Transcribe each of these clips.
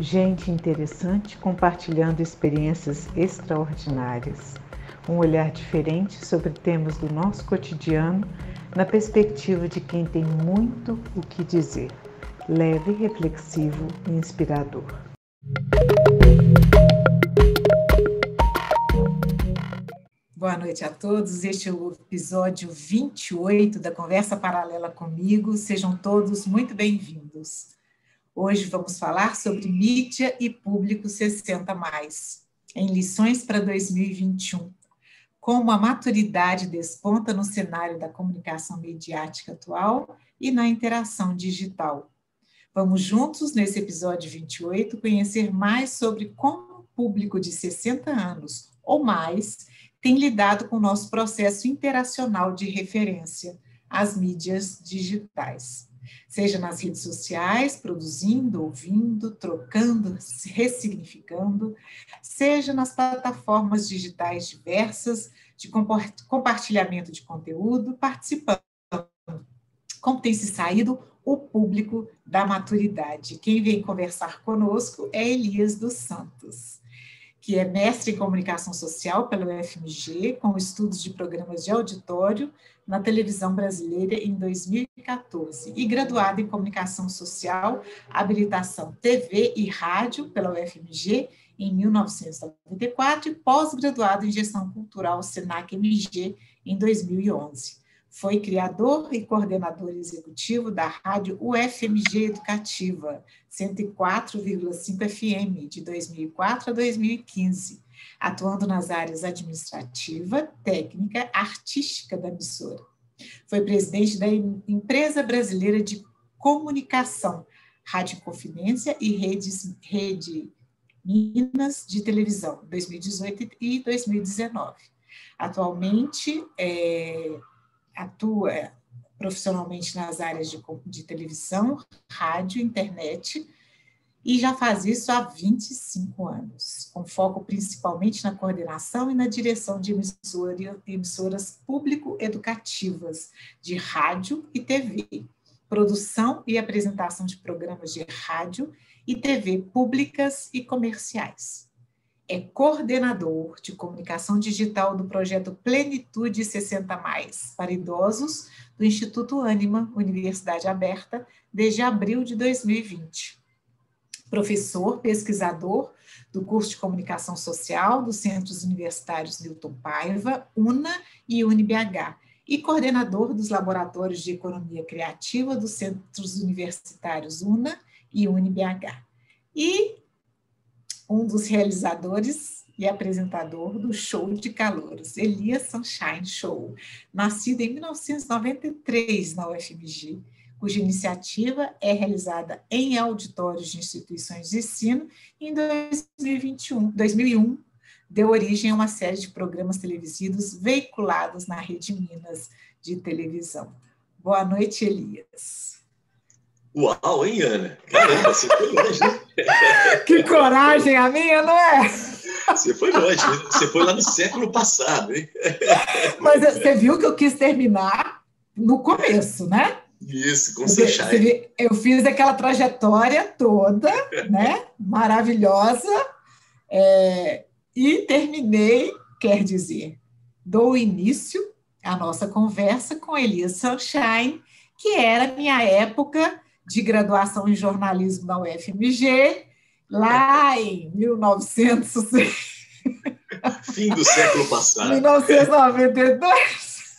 Gente interessante compartilhando experiências extraordinárias. Um olhar diferente sobre temas do nosso cotidiano, na perspectiva de quem tem muito o que dizer. Leve, reflexivo e inspirador. Boa noite a todos. Este é o episódio 28 da Conversa Paralela comigo. Sejam todos muito bem-vindos. Hoje vamos falar sobre mídia e público 60+, em lições para 2021. Como a maturidade desponta no cenário da comunicação mediática atual e na interação digital. Vamos juntos, nesse episódio 28, conhecer mais sobre como o público de 60 anos ou mais tem lidado com o nosso processo interacional de referência, as mídias digitais. Seja nas redes sociais, produzindo, ouvindo, trocando, ressignificando, seja nas plataformas digitais diversas de compartilhamento de conteúdo, participando. Como tem se saído o público da maturidade? Quem vem conversar conosco é Elias dos Santos, que é mestre em comunicação social pela UFMG, com estudos de programas de auditório na televisão brasileira em 2014, e graduado em comunicação social, habilitação TV e rádio pela UFMG em 1994 e pós-graduado em gestão cultural Senac-MG em 2011. Foi criador e coordenador executivo da rádio UFMG Educativa, 104,5 FM, de 2004 a 2015, atuando nas áreas administrativa, técnica, artística da emissora. Foi presidente da Empresa Brasileira de Comunicação, Rádio Confidência e Rede Minas de Televisão, 2018 e 2019. Atualmente, atua profissionalmente nas áreas de televisão, rádio, internet, e já faz isso há 25 anos, com foco principalmente na coordenação e na direção de emissoras público-educativas de rádio e TV, produção e apresentação de programas de rádio e TV públicas e comerciais. É coordenador de comunicação digital do projeto Plenitude 60+, para idosos, do Instituto Ânima, Universidade Aberta, desde abril de 2020. Professor, pesquisador do curso de Comunicação Social dos Centros Universitários Milton Paiva, UNA e UniBH, e coordenador dos Laboratórios de Economia Criativa dos Centros Universitários UNA e UniBH. E um dos realizadores e apresentador do Show de Calouros, Elias Sunshine Show, nascido em 1993 na UFMG, cuja iniciativa é realizada em auditórios de instituições de ensino, em 2001, deu origem a uma série de programas televisivos veiculados na Rede Minas de televisão. Boa noite, Elias. Uau, hein, Ana? Caramba, você foi longe, né? Que coragem a minha, não é? Você foi longe, você foi lá no século passado, hein? Mas você viu que eu quis terminar no começo, né? Isso, com Sunshine. Eu fiz aquela trajetória toda, né? Maravilhosa, e terminei, quer dizer, dou início à nossa conversa com Elias Sunshine, que era a minha época de graduação em jornalismo na UFMG, lá em 1900... Fim do século passado. 1992.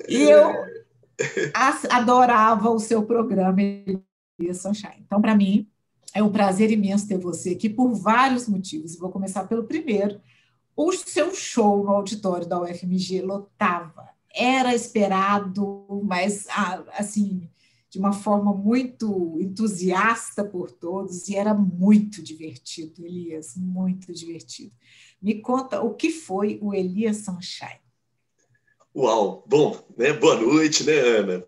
E eu adorava o seu programa, Elias Sunshine. Então, para mim, é um prazer imenso ter você aqui por vários motivos. Vou começar pelo primeiro. O seu show no auditório da UFMG lotava. Era esperado, mas, assim, de uma forma muito entusiasta por todos, e era muito divertido, Elias, muito divertido. Me conta o que foi o Elias Sunshine. Uau, bom, né? Boa noite, né, Ana?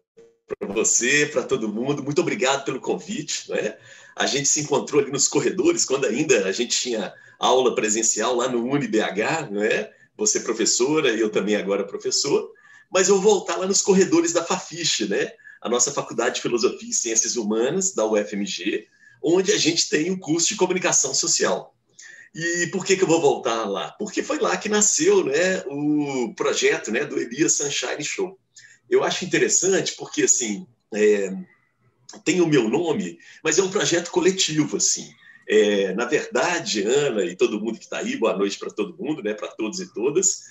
Para você, para todo mundo, muito obrigado pelo convite, né? A gente se encontrou ali nos corredores, quando ainda a gente tinha aula presencial lá no UniBH, né? Você professora e eu também agora professor, mas eu vou voltar lá nos corredores da Fafiche, né? A nossa Faculdade de Filosofia e Ciências Humanas, da UFMG, onde a gente tem o curso de comunicação social. E por que eu vou voltar lá? Porque foi lá que nasceu, né, o projeto, né, do Elias Sunshine Show. Eu acho interessante porque, assim, tem o meu nome, mas é um projeto coletivo, assim. Na verdade, Ana e todo mundo que está aí, boa noite para todo mundo, né, para todos e todas.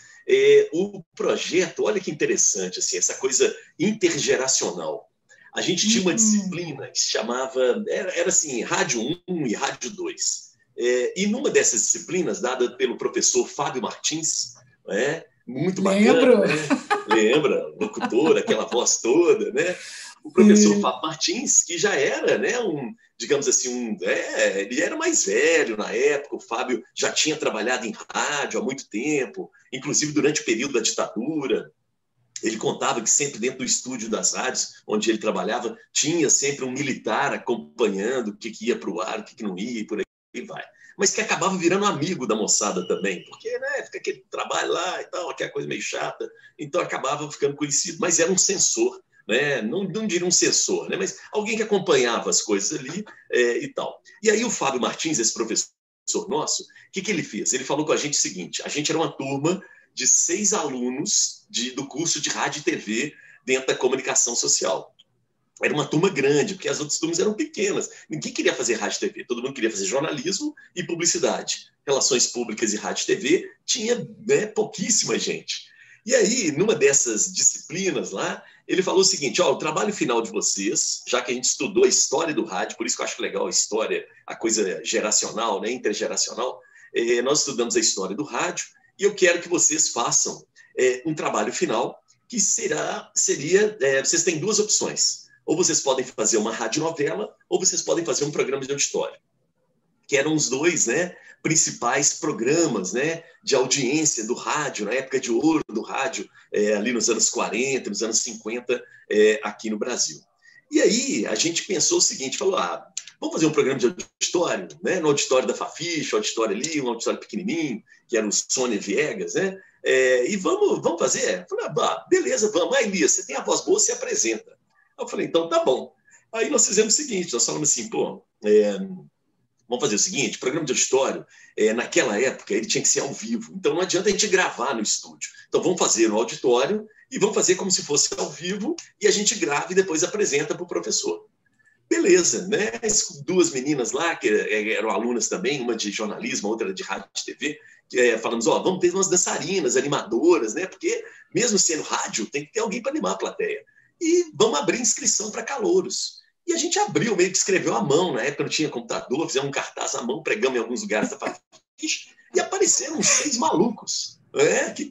O projeto, olha que interessante, assim, essa coisa intergeracional. A gente tinha uma disciplina que se chamava, era assim, Rádio 1 e Rádio 2. E numa dessas disciplinas, dada pelo professor Fábio Martins, muito bacana, né? Lembra? Locutor, aquela voz toda, né? O professor Fábio Martins, que já era, né, digamos assim, ele era mais velho na época, o Fábio já tinha trabalhado em rádio há muito tempo, inclusive durante o período da ditadura. Ele contava que sempre dentro do estúdio das rádios, onde ele trabalhava, tinha sempre um militar acompanhando o que ia para o ar, o que não ia, e por aí vai. Mas que acabava virando amigo da moçada também, porque, né, fica aquele trabalho lá e tal, aquela coisa meio chata, então acabava ficando conhecido. Mas era um censor, né? Não diria um censor, né? Mas alguém que acompanhava as coisas ali e tal. E aí o Fábio Martins, esse professor nosso, o que ele fez? Ele falou com a gente o seguinte: a gente era uma turma de 6 alunos do curso de rádio e TV dentro da comunicação social. Era uma turma grande, porque as outras turmas eram pequenas. Ninguém queria fazer rádio e TV, todo mundo queria fazer jornalismo e publicidade. Relações públicas e rádio e TV tinha, né, pouquíssima gente. E aí, numa dessas disciplinas lá, ele falou o seguinte: o trabalho final de vocês, já que a gente estudou a história do rádio, por isso que eu acho legal a história, a coisa geracional, né, intergeracional, nós estudamos a história do rádio, e eu quero que vocês façam um trabalho final, que seria, vocês têm 2 opções. Ou vocês podem fazer uma radionovela, ou vocês podem fazer um programa de auditório. Que eram os 2, né, principais programas, né, de audiência do rádio, na época de ouro do rádio, ali nos anos 40, nos anos 50, aqui no Brasil. E aí a gente pensou o seguinte, falou, vamos fazer um programa de auditório, né, no auditório da Fafiche, auditório ali, um auditório pequenininho, que era o Sônia Viegas, né, e vamos fazer? Falei, beleza, vamos. Elias, você tem a voz boa, você apresenta. Eu falei, então tá bom. Aí nós fizemos o seguinte, nós falamos assim, vamos fazer o seguinte, o programa de auditório, naquela época, ele tinha que ser ao vivo. Então não adianta a gente gravar no estúdio. Então vamos fazer no auditório e vamos fazer como se fosse ao vivo e a gente grava e depois apresenta para o professor. Beleza, né? As 2 meninas lá, que eram alunas também, uma de jornalismo, outra de rádio e TV, falamos, vamos ter umas dançarinas, animadoras, né? Porque mesmo sendo rádio, tem que ter alguém para animar a plateia. E vamos abrir inscrição para calouros. E a gente abriu, meio que escreveu à mão, na época não tinha computador, fizemos um cartaz à mão, pregamos em alguns lugares da Fafiche, e apareceram uns 6 malucos, né? Que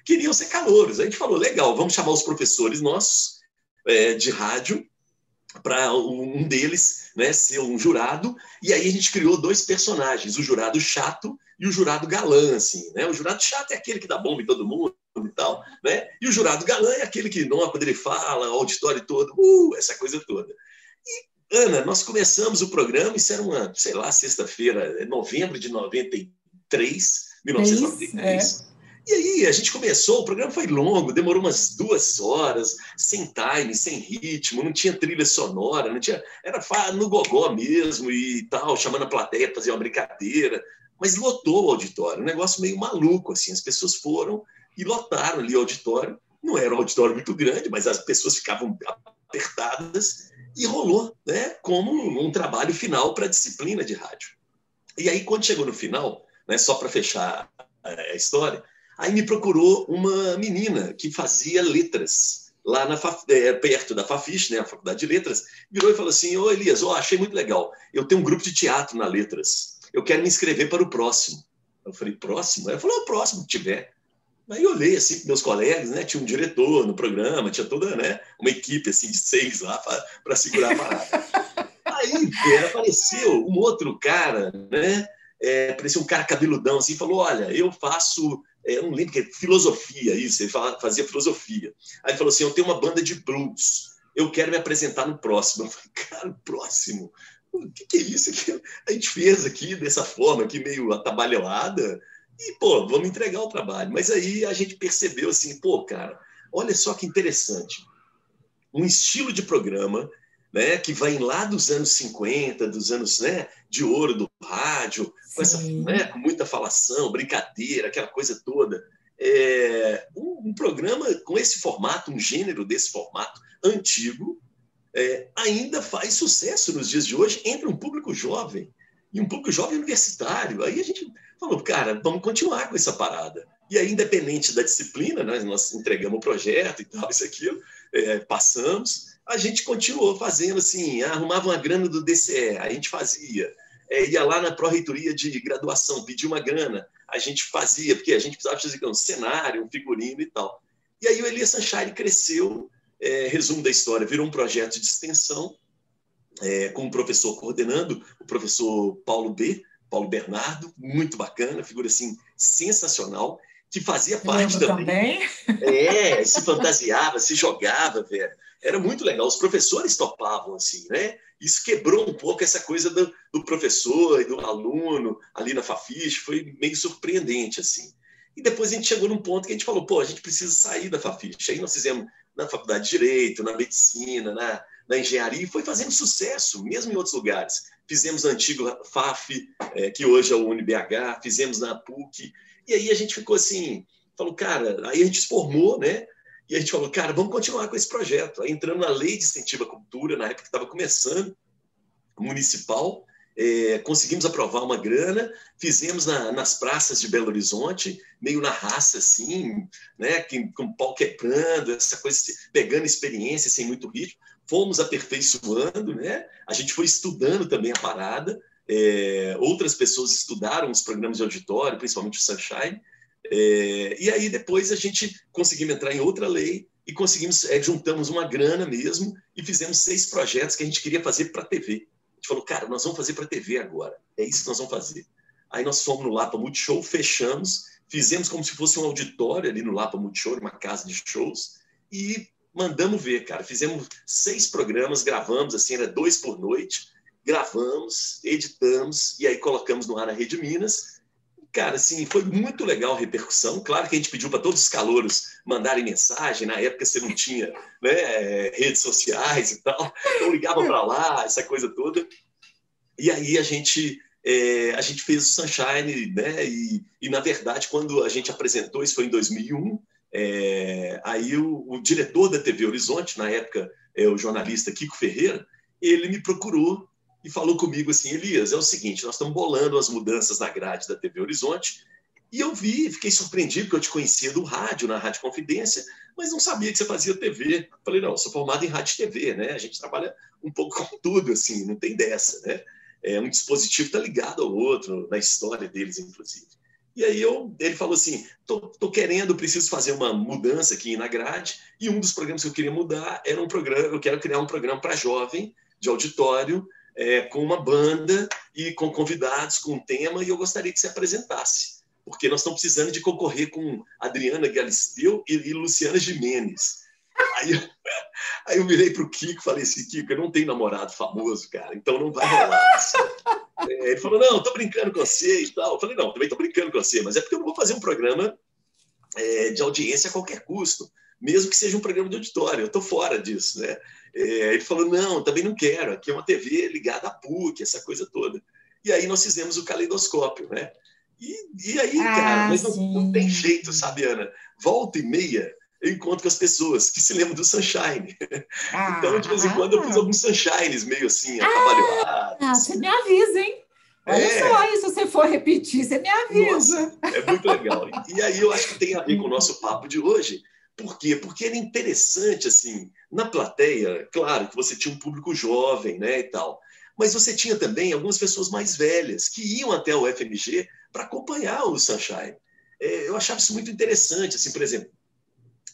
queriam ser calouros. A gente falou, legal, vamos chamar os professores nossos de rádio, para um deles, né, ser um jurado, e aí a gente criou 2 personagens, o jurado chato e o jurado galã, assim, né? O jurado chato é aquele que dá bomba em todo mundo e tal, né? E o jurado galã é aquele que, não, quando ele fala, o auditório todo, essa coisa toda. E, Ana, nós começamos o programa, isso era uma, sei lá, sexta-feira, novembro de 1993. E aí a gente começou, o programa foi longo, demorou umas 2 horas, sem time, sem ritmo, não tinha trilha sonora, não tinha, era no gogó mesmo e tal, chamando a plateia para fazer uma brincadeira, mas lotou o auditório, um negócio meio maluco, assim, as pessoas foram e lotaram ali o auditório, não era um auditório muito grande, mas as pessoas ficavam apertadas e rolou, né, como um trabalho final para a disciplina de rádio. E aí quando chegou no final, né, só para fechar a história, aí me procurou uma menina que fazia letras lá perto da Fafiche, né, a Faculdade de Letras, virou e falou assim, Elias, achei muito legal, eu tenho um grupo de teatro na Letras, eu quero me inscrever para o próximo. Eu falei, próximo? Ela falou, o próximo que tiver. Aí eu olhei assim para meus colegas, né, tinha um diretor no programa, tinha toda, né, uma equipe assim, de 6 lá para segurar a parada. Aí apareceu um outro cara, né, parecia um cara cabeludão assim, falou, olha, eu faço... eu não lembro que é filosofia, isso, ele fazia filosofia. Aí ele falou assim, eu tenho uma banda de blues, eu quero me apresentar no próximo. Eu falei, cara, o próximo? O que é isso que a gente fez aqui dessa forma, aqui meio atabalhoada? E, vamos entregar o trabalho. Mas aí a gente percebeu assim, cara, olha só que interessante. Um estilo de programa, né, que vem lá dos anos 50, dos anos, né, de ouro do rádio, com, essa, né, com muita falação, brincadeira, aquela coisa toda. Um programa com esse formato, um gênero desse formato antigo, ainda faz sucesso nos dias de hoje entre um público jovem, e um público jovem universitário. Aí a gente falou, cara, vamos continuar com essa parada. E aí, independente da disciplina, nós entregamos o projeto e tal, isso, aquilo, passamos, a gente continuou fazendo assim, arrumava uma grana do DCE, a gente fazia, ia lá na pró-reitoria de graduação, pedia uma grana, a gente fazia, porque a gente precisava fazer um cenário, um figurino e tal. E aí o Elias Sunshine cresceu, resumo da história, virou um projeto de extensão, com um professor coordenando, o professor Paulo Bernardo, muito bacana, figura assim, sensacional, que fazia parte também. Se fantasiava, se jogava, velho. Era muito legal. Os professores topavam, assim, né? Isso quebrou um pouco essa coisa do professor e do aluno ali na Fafiche, foi meio surpreendente, assim. E depois a gente chegou num ponto que a gente falou, pô, a gente precisa sair da Fafiche. Aí nós fizemos na Faculdade de Direito, na Medicina, na Engenharia, e foi fazendo sucesso, mesmo em outros lugares. Fizemos na antiga FAF, que hoje é o UniBH, fizemos na PUC, e aí a gente ficou assim, falou, cara, aí a gente se formou, né? E a gente falou, cara, vamos continuar com esse projeto. Aí entramos na Lei de Incentivo à Cultura, na época que estava começando, municipal, conseguimos aprovar uma grana, fizemos nas praças de Belo Horizonte, meio na raça, assim, né? Com o pau quebrando, essa coisa, pegando experiência, sem muito ritmo. Fomos aperfeiçoando, né? A gente foi estudando também a parada, outras pessoas estudaram os programas de auditório, principalmente o Sunshine, e aí depois a gente conseguimos entrar em outra lei e conseguimos, juntamos uma grana mesmo e fizemos 6 projetos que a gente queria fazer para a TV. A gente falou, cara, nós vamos fazer para a TV agora, é isso que nós vamos fazer. Aí nós fomos no Lapa Multishow, fechamos, fizemos como se fosse um auditório ali no Lapa Multishow, uma casa de shows, e mandamos ver, cara. Fizemos 6 programas, gravamos, assim, era 2 por noite, gravamos, editamos, e aí colocamos no ar na Rede Minas. Cara, assim, foi muito legal a repercussão. Claro que a gente pediu para todos os calouros mandarem mensagem. Na época você não tinha, né, redes sociais e tal. Então ligava para lá, essa coisa toda. E aí a gente fez o Sunshine, né? E na verdade, quando a gente apresentou, isso foi em 2001, aí o diretor da TV Horizonte, na época, o jornalista Kiko Ferreira, ele me procurou e falou comigo assim, Elias, é o seguinte, nós estamos bolando as mudanças na grade da TV Horizonte, e eu fiquei surpreendido, porque eu te conhecia do rádio, na Rádio Confidência, mas não sabia que você fazia TV. Eu falei, não, eu sou formado em rádio e TV, né? A gente trabalha um pouco com tudo, assim, não tem dessa, né? Um dispositivo está ligado ao outro, na história deles, inclusive. E aí ele falou assim, tô querendo, preciso fazer uma mudança aqui na grade, e um dos programas que eu queria mudar era um programa, eu quero criar um programa para jovem, de auditório, com uma banda e com convidados, com um tema, e eu gostaria que você apresentasse, porque nós estamos precisando de concorrer com Adriana Galisteu e Luciana Gimenez. Aí eu virei para o Kiko e falei assim, Kiko, eu não tenho namorado famoso, cara, então não vai rolar. Assim. Ele falou, não, estou brincando com você e tal. Eu falei, não, também estou brincando com você, mas é porque eu não vou fazer um programa de audiência a qualquer custo, mesmo que seja um programa de auditório, eu estou fora disso, né? Ele falou, não, também não quero, aqui é uma TV ligada à PUC, essa coisa toda. E aí nós fizemos o Caleidoscópio, né? E aí, cara, mas não tem jeito, sabe, Ana? Volta e meia, eu encontro com as pessoas que se lembram do Sunshine. Então, de vez em quando, eu fiz alguns Sunshines meio assim, atabalhoados. Você me avisa, hein? Olha só, e se você for repetir, você me avisa. Nossa, é muito legal. E aí eu acho que tem a ver com o nosso papo de hoje. Por quê? Porque era interessante, assim, na plateia, claro que você tinha um público jovem, né, e tal, mas você tinha também algumas pessoas mais velhas que iam até o FMG para acompanhar o Sunshine. Eu achava isso muito interessante, assim, por exemplo,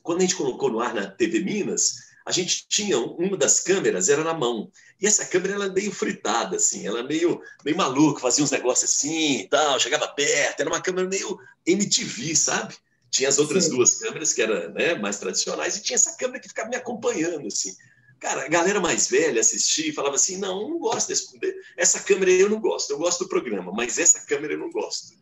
quando a gente colocou no ar na TV Minas, a gente tinha uma das câmeras, era na mão, e essa câmera era meio fritada, assim, ela meio maluca, fazia uns negócios assim e tal, chegava perto, era uma câmera meio MTV, sabe? Tinha as outras duas câmeras que eram, né, mais tradicionais, e tinha essa câmera que ficava me acompanhando, assim. Cara, a galera mais velha assistia e falava assim, não gosto essa câmera eu não gosto, eu gosto do programa, mas essa câmera eu não gosto.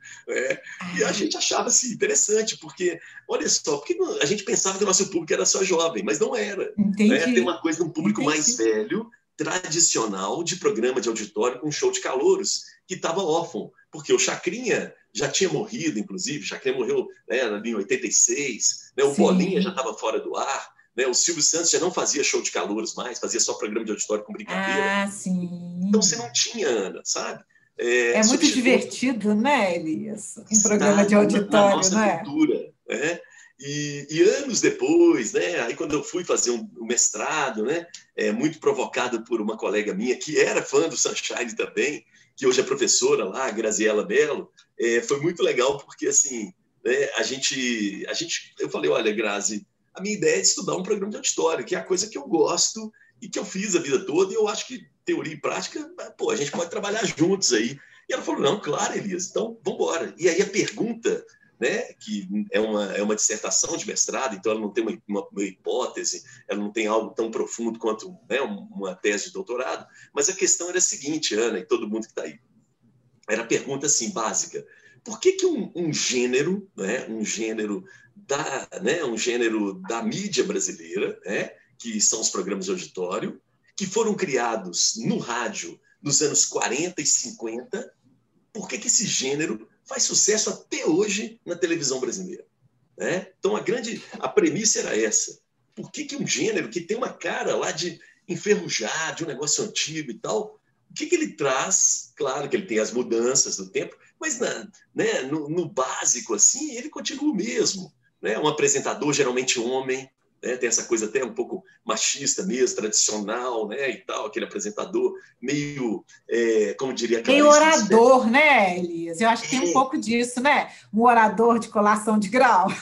E a gente achava assim, interessante, porque, olha só, porque a gente pensava que o nosso público era só jovem, mas não era. Né? Tem uma coisa de um público mais velho, tradicional de programa de auditório com show de calouros, que estava órfão, porque o Chacrinha já tinha morrido, inclusive. O Chacrinha morreu, né, em 86, né, o Bolinha já estava fora do ar, né, o Silvio Santos já não fazia show de calouros mais, fazia só programa de auditório com brincadeira. Ah, sim. Então você não tinha, Ana, sabe? É muito divertido, né, Elias? Um programa de auditório, na nossa não é? cultura, né? E anos depois, né? Aí quando eu fui fazer um mestrado, né? Muito provocado por uma colega minha que era fã do Sunshine também, que hoje é professora lá, a Graziela Mello, foi muito legal porque assim, né, eu falei, olha, Grazi, a minha ideia é de estudar um programa de auditório, que é a coisa que eu gosto e que eu fiz a vida toda, e eu acho que teoria e prática, pô, a gente pode trabalhar juntos aí. E ela falou, não, claro, Elias, então vamos embora. E aí a pergunta, né, que é uma dissertação de mestrado, então ela não tem uma hipótese, ela não tem algo tão profundo quanto, né, uma tese de doutorado, mas a questão era a seguinte, Ana, e todo mundo que está aí, era a pergunta assim, básica, por que um gênero, né, um gênero da mídia brasileira, né, que são os programas de auditório, que foram criados no rádio nos anos 40 e 50, por que esse gênero faz sucesso até hoje na televisão brasileira? Né? Então, a premissa era essa. Por que um gênero que tem uma cara lá de enferrujar, de um negócio antigo e tal, o que ele traz? Claro que ele tem as mudanças do tempo, mas né, no básico, assim, ele continua o mesmo. Né? Um apresentador, geralmente homem, né? Tem essa coisa até um pouco machista mesmo, tradicional, né? E tal, aquele apresentador meio, como diria... Meio orador, né, Elias? Eu acho que tem um pouco disso, né? Um orador de colação de grau.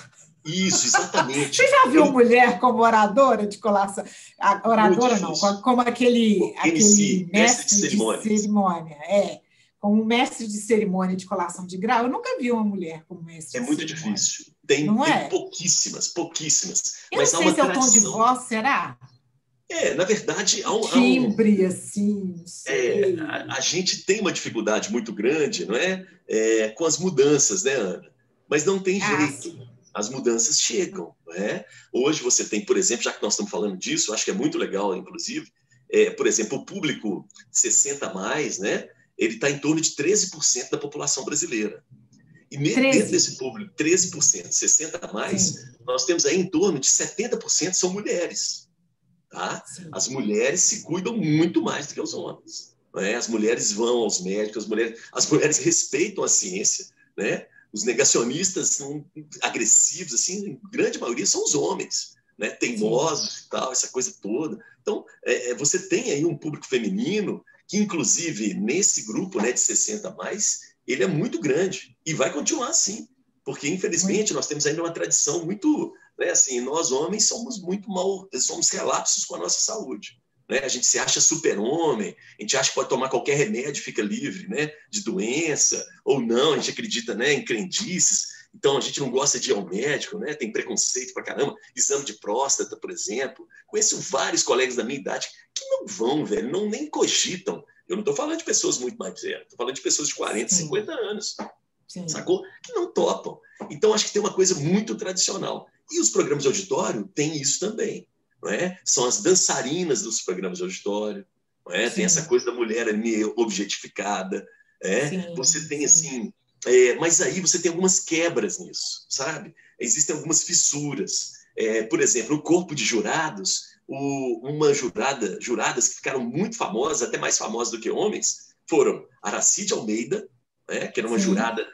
Isso, exatamente. Você já viu mulher como oradora de colação? Oradora não, como aquele mestre de cerimônia. Como mestre de cerimônia de colação de grau. Eu nunca vi uma mulher como mestre. É muito difícil. Tem pouquíssimas. Eu mas não sei se é o tom de voz, será? Na verdade... Timbre, assim, não sei. A gente tem uma dificuldade muito grande, não é? Com as mudanças, né, Ana? Mas não tem jeito. Sim. As mudanças chegam, não é? Hoje você tem, por exemplo, já que nós estamos falando disso, acho que é muito legal, inclusive, por exemplo, o público 60+, né? Ele está em torno de 13% da população brasileira. E dentro desse público, 13%, 60+, sim, nós temos aí em torno de 70% são mulheres. Tá? As mulheres se cuidam muito mais do que os homens. Né? As mulheres vão aos médicos, as mulheres respeitam a ciência. Né? Os negacionistas são agressivos, assim, em grande maioria são os homens. Né? Teimosos e tal, essa coisa toda. Então, você tem aí um público feminino que, inclusive, nesse grupo, né, de 60+, ele é muito grande e vai continuar assim, porque, infelizmente, nós temos ainda uma tradição muito... Né, assim, nós, homens, somos relapsos com a nossa saúde. Né? A gente se acha super-homem, a gente acha que pode tomar qualquer remédio e fica livre, né, de doença, ou não, a gente acredita, né, em crendices. Então, a gente não gosta de ir ao médico, né? Tem preconceito pra caramba. Exame de próstata, por exemplo. Conheço vários colegas da minha idade que não vão, velho, nem cogitam. Eu não estou falando de pessoas muito mais velhas, estou falando de pessoas de 40, 50 anos. Sim. Sacou? Que não topam. Então, acho que tem uma coisa muito tradicional. E os programas de auditório têm isso também. Não é? São as dançarinas dos programas de auditório. Não é? Tem essa coisa da mulher meio objetificada. Você tem, assim... mas aí você tem algumas quebras nisso, sabe? Existem algumas fissuras. Por exemplo, o corpo de jurados, juradas que ficaram muito famosas, até mais famosas do que homens, foram Aracide Almeida, né, que era uma jurada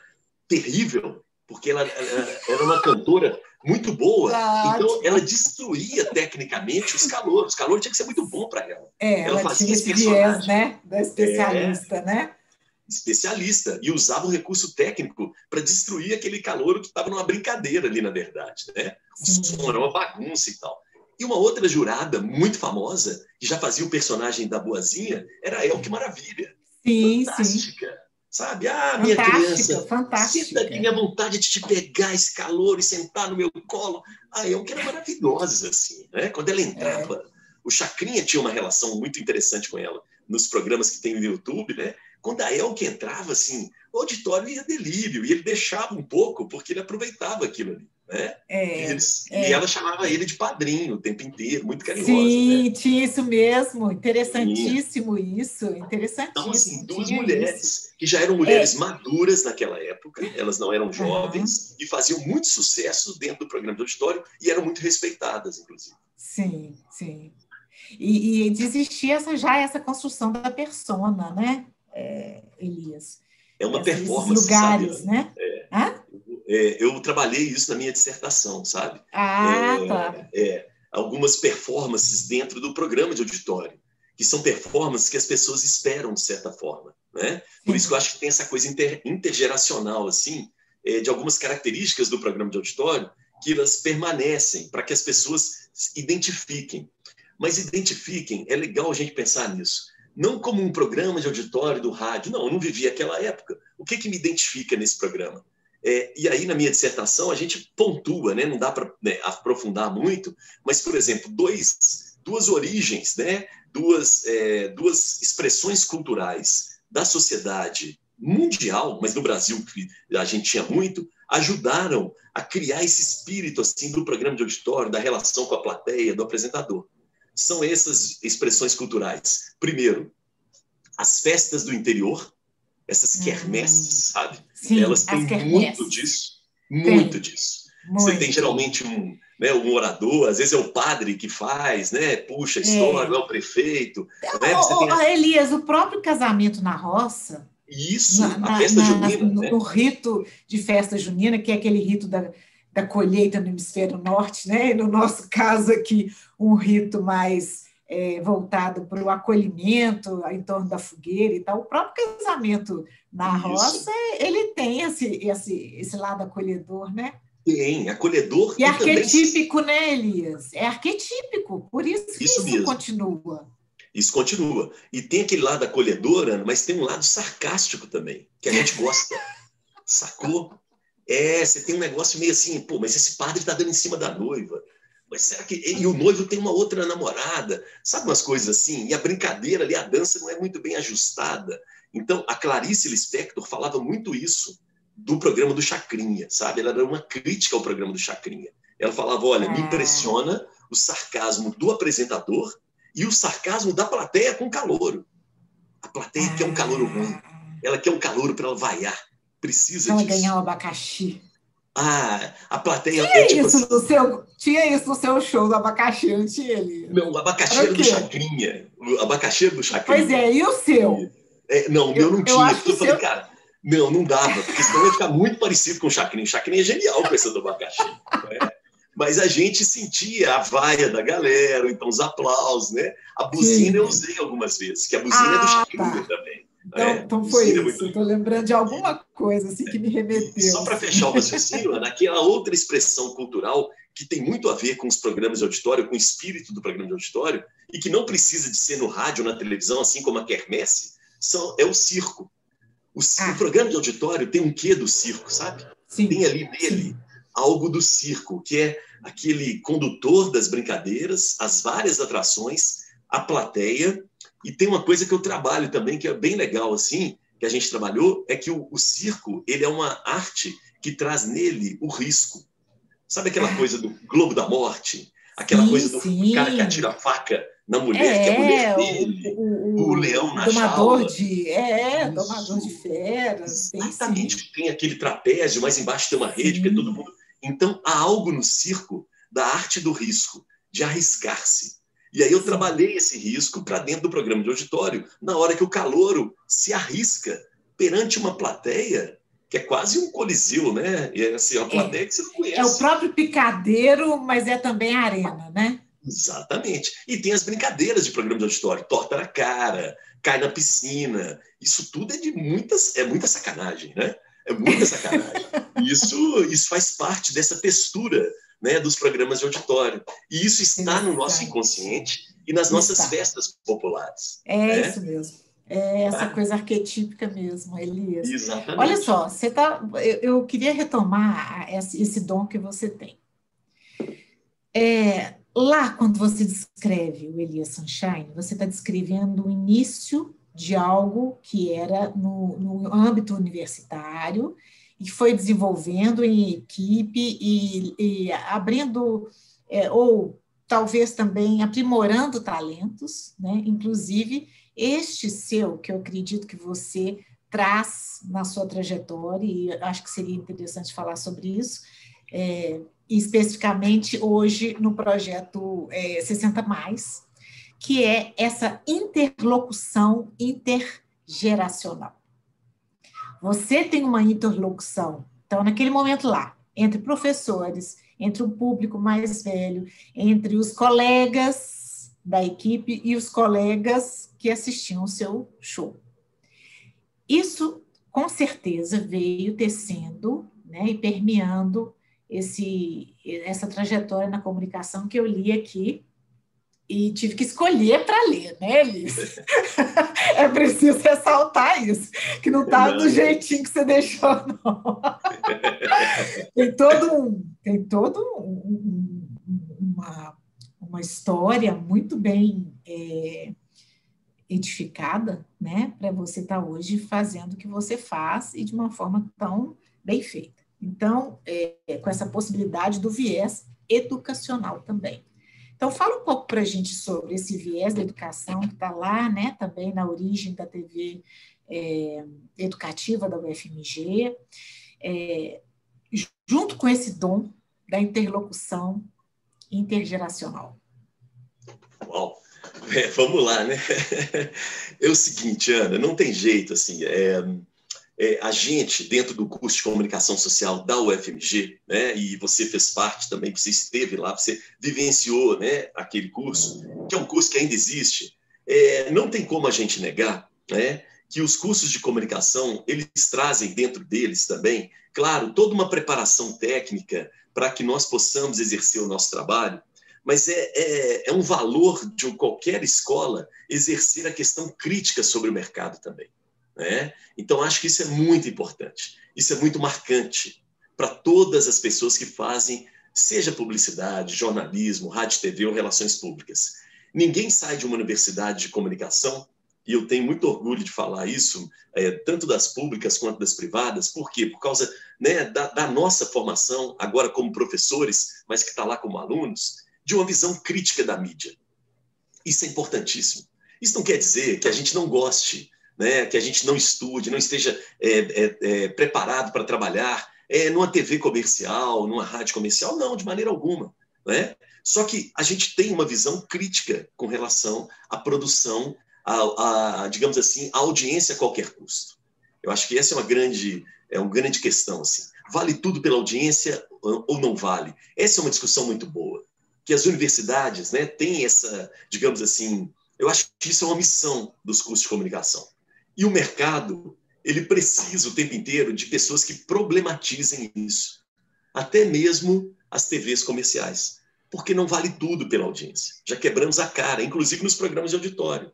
terrível, porque ela era uma cantora muito boa, então ela destruía tecnicamente os calouros. O calouro tinha que ser muito bom para ela. Ela fazia esse viés, né, da especialista, né? Especialista, e usava o recurso técnico para destruir aquele calouro que estava numa brincadeira ali, na verdade. Né? O som era uma bagunça e tal. E uma outra jurada muito famosa, que já fazia o personagem da boazinha, era a Elke Maravilha. Sim, fantástica. Sim. Sabe? Minha criança, fantástica. Sinta aqui minha vontade de te pegar esse calor e sentar no meu colo. A Elke era maravilhosa, assim. Né? Quando ela entrava, o Chacrinha tinha uma relação muito interessante com ela, nos programas que tem no YouTube, né? Quando a Elke entrava, assim, o auditório ia delírio, e ele deixava um pouco, porque ele aproveitava aquilo ali. né? É, E ela chamava ele de padrinho o tempo inteiro, muito carinhosa, sim, né? tinha isso mesmo. Tinha. Interessantíssimo isso. Então, assim, Interessantíssimo. duas Tinha isso. mulheres que já eram mulheres maduras naquela época, elas não eram Aham, jovens, e faziam muito sucesso dentro do programa de auditório e eram muito respeitadas, inclusive. sim, sim. E existia já essa construção da persona, né, Elias? É uma Esses performance, sabe, lugares, Ana? né? Hã? Eu trabalhei isso na minha dissertação, sabe? Ah, tá. Algumas performances dentro do programa de auditório, que são performances que as pessoas esperam de certa forma, né? Por isso que eu Sim, acho que tem essa coisa intergeracional, assim, de algumas características do programa de auditório que elas permanecem para que as pessoas identifiquem. Mas identifiquem, é legal a gente pensar nisso. Não como um programa de auditório do rádio, não, eu não vivi aquela época. O que me identifica nesse programa? E aí, na minha dissertação, a gente pontua, né? Não dá para, né, aprofundar muito, mas, por exemplo, duas origens, né? Duas expressões culturais da sociedade mundial, mas no Brasil a gente tinha muito, ajudaram a criar esse espírito assim do programa de auditório, da relação com a plateia, do apresentador. São essas expressões culturais. Primeiro, as festas do interior, essas quermesses, sabe? sim, Elas as têm muito quermesses. disso, muito Tem, disso. Você tem muito. geralmente um orador, às vezes é o padre que faz, né? Puxa a história, É. é o prefeito, né? Você tem Elias, o próprio casamento na roça, isso, a festa junina, no né? rito de festa junina, que é aquele rito da colheita no hemisfério norte, né? E no nosso caso aqui, um rito mais voltado para o acolhimento em torno da fogueira e tal. O próprio casamento na roça, Isso. ele tem esse lado acolhedor, né? Tem acolhedor E e também arquetípico, né, Elias? É arquetípico, por isso que isso isso mesmo. continua. Isso continua. E tem aquele lado acolhedor, Ana, mas tem um lado sarcástico também, que a gente gosta. Sacou? Você tem um negócio meio assim, pô, mas esse padre está dando em cima da noiva. Mas será que. E o noivo tem uma outra namorada? Sabe umas coisas assim? E a brincadeira ali, a dança não é muito bem ajustada. Então, a Clarice Lispector falava muito isso do programa do Chacrinha, sabe? Ela era uma crítica ao programa do Chacrinha. Ela falava: olha, me Ah, impressiona o sarcasmo do apresentador e o sarcasmo da plateia com calouro. A plateia quer um calouro ruim. ah, Ela quer um calouro para ela vaiar. Precisa ela ganhar o disso. abacaxi. A plateia é tipo assim. Tinha isso no seu show do abacaxi, não tinha, Elias? Não, o Era o abacaxeiro do quê? Chacrinha. O abacaxeiro do Pois Chacrinha. é, e o seu? Não, o meu não Eu tinha, acho que porque o eu falei, seu. cara, não dava, porque senão ia ficar muito parecido com o Chacrinha. O Chacrinha é genial com essa do abacaxi. Né? Mas a gente sentia a vaia da galera, então os aplausos, né? A buzina eu Tinha. usei algumas vezes, que a buzina é do Ah, Chacrinha tá. também. Né? Então foi Buzina é muito isso. Estou legal. lembrando de E, alguma coisa assim que me só remeteu, para assim. fechar o raciocínio, Ana, aquela outra expressão cultural que tem muito a ver com os programas de auditório, com o espírito do programa de auditório, e que não precisa de ser no rádio ou na televisão, assim como a quermesse, é o circo. O Ah, programa de auditório tem um quê do circo, sabe? Tem sim, ali nele sim. algo do circo, que é aquele condutor das brincadeiras, as várias atrações, a plateia, e tem uma coisa que eu trabalho também, que é bem legal, assim, que a gente trabalhou, é que o circo, ele é uma arte que traz nele o risco. Sabe aquela Ah, coisa do Globo da Morte? Aquela sim, coisa do cara que sim. atira a faca na mulher, que é a mulher dele, o leão O na domador jaula. de. Domador de Isso, feras, tem sim. exatamente. Tem aquele trapézio, mas embaixo tem uma rede, porque todo Sim, mundo. Então, há algo no circo da arte do risco, de arriscar-se. E aí eu sim. trabalhei esse risco para dentro do programa de auditório, na hora que o calouro se arrisca perante uma plateia, que é quase um coliseu, né? E é assim, uma É. plateia que você não É o conhece. próprio picadeiro, mas é também a arena, né? Exatamente. E tem as brincadeiras de programa de auditório, torta na cara, cai na piscina. Isso tudo é muita sacanagem, né? É muita sacanagem. Isso faz parte dessa textura, né, dos programas de auditório. E isso está no nosso Interessante. inconsciente e nas nossas Está. festas populares, É né? isso mesmo. É essa Tá? coisa arquetípica mesmo, Elias. Olha Exatamente. só, eu queria retomar esse dom que você tem. Lá, quando você descreve o Elias Sunshine, você está descrevendo o início de algo que era no âmbito universitário e foi desenvolvendo em equipe e abrindo, ou talvez também aprimorando talentos, né? Inclusive este seu, que eu acredito que você traz na sua trajetória, e acho que seria interessante falar sobre isso, especificamente hoje no projeto 60+, que é essa interlocução intergeracional. Você tem uma interlocução, então, naquele momento lá, entre professores, entre o público mais velho, entre os colegas da equipe e os colegas que assistiam o seu show. Isso, com certeza, veio tecendo, né, e permeando essa trajetória na comunicação que eu li aqui, e tive que escolher para ler, né, Elis? É preciso ressaltar isso, que não está do jeitinho que você deixou, não. Tem todo uma história muito bem edificada, né, para você estar hoje fazendo o que você faz e de uma forma tão bem feita. Então, com essa possibilidade do viés educacional também. Então, fala um pouco para a gente sobre esse viés da educação que está lá, né, também na origem da TV educativa da UFMG, junto com esse dom da interlocução intergeracional. Uau! Vamos lá, né? É o seguinte, Ana, não tem jeito, assim, a gente, dentro do curso de comunicação social da UFMG, né, e você fez parte também, você esteve lá, você vivenciou, né, aquele curso, que é um curso que ainda existe, não tem como a gente negar, né, que os cursos de comunicação, eles trazem dentro deles também, claro, toda uma preparação técnica para que nós possamos exercer o nosso trabalho, mas é um valor de qualquer escola exercer a questão crítica sobre o mercado também. Né? Então, acho que isso é muito importante, isso é muito marcante para todas as pessoas que fazem, seja publicidade, jornalismo, rádio, TV ou relações públicas. Ninguém sai de uma universidade de comunicação, e eu tenho muito orgulho de falar isso, tanto das públicas quanto das privadas. Por quê? Por causa, né, da nossa formação, agora como professores, mas que está lá como alunos, de uma visão crítica da mídia. Isso é importantíssimo. Isso não quer dizer que a gente não goste, né, que a gente não estude, não esteja preparado para trabalhar numa TV comercial, numa rádio comercial, não, de maneira alguma. Né? Só que a gente tem uma visão crítica com relação à produção, digamos assim, à audiência a qualquer custo. Eu acho que essa é uma grande questão. Assim. Vale tudo pela audiência ou não vale? Essa é uma discussão muito boa. Que as universidades, né, têm essa, digamos assim, eu acho que isso é uma missão dos cursos de comunicação. E o mercado, ele precisa o tempo inteiro de pessoas que problematizem isso. Até mesmo as TVs comerciais. Porque não vale tudo pela audiência. Já quebramos a cara, inclusive nos programas de auditório.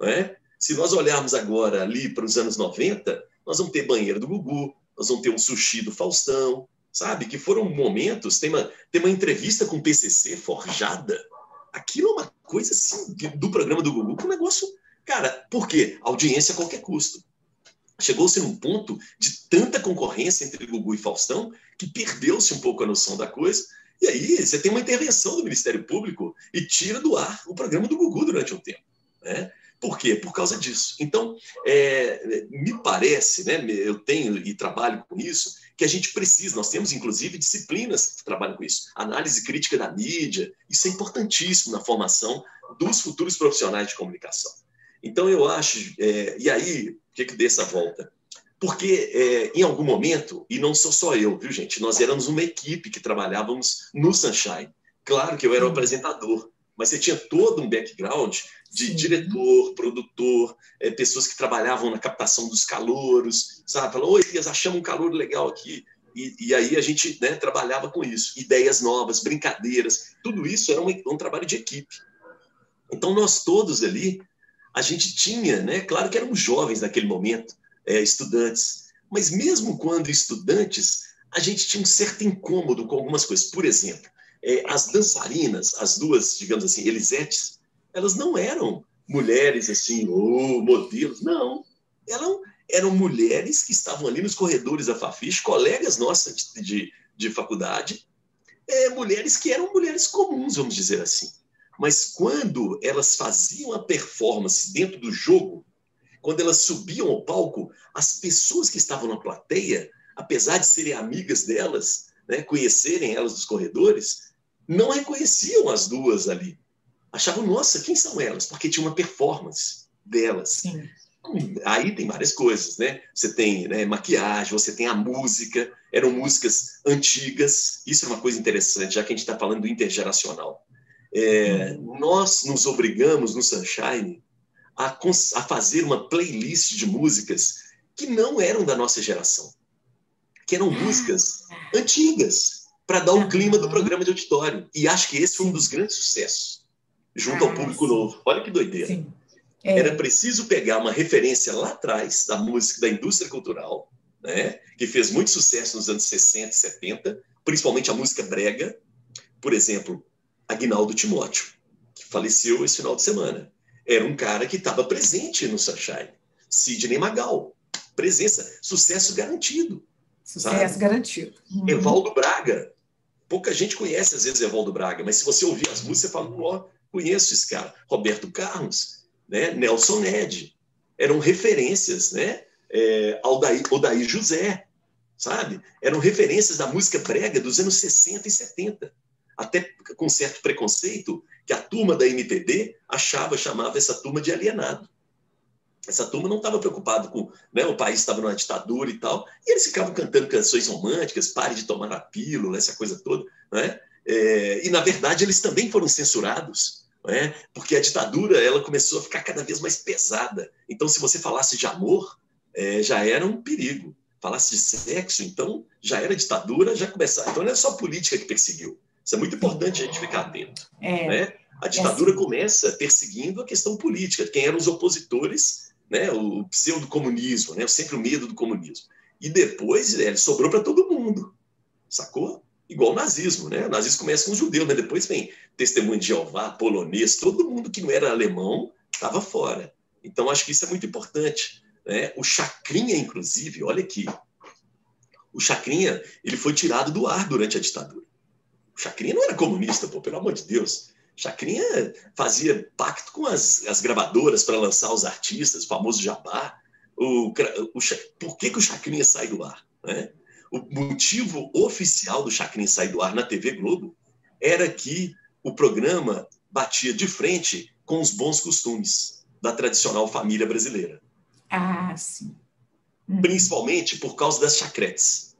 Não é? Se nós olharmos agora ali para os anos 90, nós vamos ter Banheiro do Gugu, nós vamos ter um Sushi do Faustão, sabe? Que foram momentos, tem uma entrevista com o PCC forjada. Aquilo é uma coisa assim, do programa do Gugu, que é um negócio... Cara, por quê? Audiência a qualquer custo. Chegou-se num ponto de tanta concorrência entre Gugu e Faustão que perdeu-se um pouco a noção da coisa. E aí você tem uma intervenção do Ministério Público e tira do ar o programa do Gugu durante um tempo. Né? Por quê? Por causa disso. Então, me parece, né, eu tenho e trabalho com isso, que a gente precisa, nós temos inclusive disciplinas que trabalham com isso. Análise crítica da mídia, isso é importantíssimo na formação dos futuros profissionais de comunicação. Então, eu acho, e aí, por que dei essa volta? Porque, em algum momento, e não sou só eu, viu, gente? Nós éramos uma equipe que trabalhávamos no Sunshine. Claro que eu era o apresentador, mas você tinha todo um background de diretor, produtor, pessoas que trabalhavam na captação dos calouros, sabe? Falaram, oi, Elias, achamos um calouro legal aqui. E aí a gente, né, trabalhava com isso. Ideias novas, brincadeiras, tudo isso era um trabalho de equipe. Então, nós todos ali, a gente tinha, né, claro que éramos jovens naquele momento, estudantes, mas mesmo quando estudantes, a gente tinha um certo incômodo com algumas coisas. Por exemplo, as dançarinas, as duas, digamos assim, Elisettes, elas não eram mulheres assim, ou modelos, não. eram mulheres que estavam ali nos corredores da Fafiche, colegas nossas de faculdade, mulheres que eram mulheres comuns, vamos dizer assim. Mas quando elas faziam a performance dentro do jogo, quando elas subiam ao palco, as pessoas que estavam na plateia, apesar de serem amigas delas, né, conhecerem elas dos corredores, não reconheciam as duas ali. Achavam, nossa, quem são elas? Porque tinha uma performance delas. Sim. Aí tem várias coisas, né? Você tem, né, maquiagem, você tem a música, eram músicas antigas. Isso é uma coisa interessante, já que a gente está falando do intergeracional. Nós nos obrigamos no Sunshine a fazer uma playlist de músicas que não eram da nossa geração, que eram músicas antigas, para dar o clima do programa de auditório. E acho que esse foi um dos grandes sucessos, junto ao público novo. Olha que doideira. Sim. Era preciso pegar uma referência lá atrás da música da indústria cultural, né, que fez muito sucesso nos anos 60 e 70, principalmente a música brega. Por exemplo, Aguinaldo Timóteo, que faleceu esse final de semana. Era um cara que estava presente no Sunshine. Sidney Magal, presença, sucesso garantido. Sucesso garantido. Evaldo Braga. Pouca gente conhece, às vezes, Evaldo Braga, mas se você ouvir as músicas, você fala, conheço esse cara. Roberto Carlos, né? Nelson Ned. Eram referências, né? Odair José, sabe? Eram referências da música brega dos anos 60 e 70. Até com certo preconceito, que a turma da MPB chamava essa turma de alienado. Essa turma não estava preocupada com, né, o país estava numa ditadura e tal, e eles ficavam cantando canções românticas, pare de tomar a pílula, essa coisa toda, né? E, na verdade, eles também foram censurados, né? Porque a ditadura ela começou a ficar cada vez mais pesada. Então, se você falasse de amor, já era um perigo. Falasse de sexo, então, já era ditadura, já começava. Então, não é só a política que perseguiu. Isso é muito importante a gente ficar atento. Né? A ditadura começa perseguindo a questão política, quem eram os opositores, né? O pseudo-comunismo, né? Sempre o medo do comunismo. E depois ele sobrou para todo mundo, sacou? Igual o nazismo, né? O nazismo começa com os judeus, mas depois vem Testemunho de Jeová, polonês, todo mundo que não era alemão estava fora. Então, acho que isso é muito importante. Né? O Chacrinha, inclusive, olha aqui, o Chacrinha ele foi tirado do ar durante a ditadura. O Chacrinha não era comunista, pô, pelo amor de Deus. Chacrinha fazia pacto com as gravadoras para lançar os artistas, o famoso jabá. Por que o Chacrinha sai do ar? Né? O motivo oficial do Chacrinha sair do ar na TV Globo era que o programa batia de frente com os bons costumes da tradicional família brasileira. Ah, sim. Principalmente por causa das chacretes.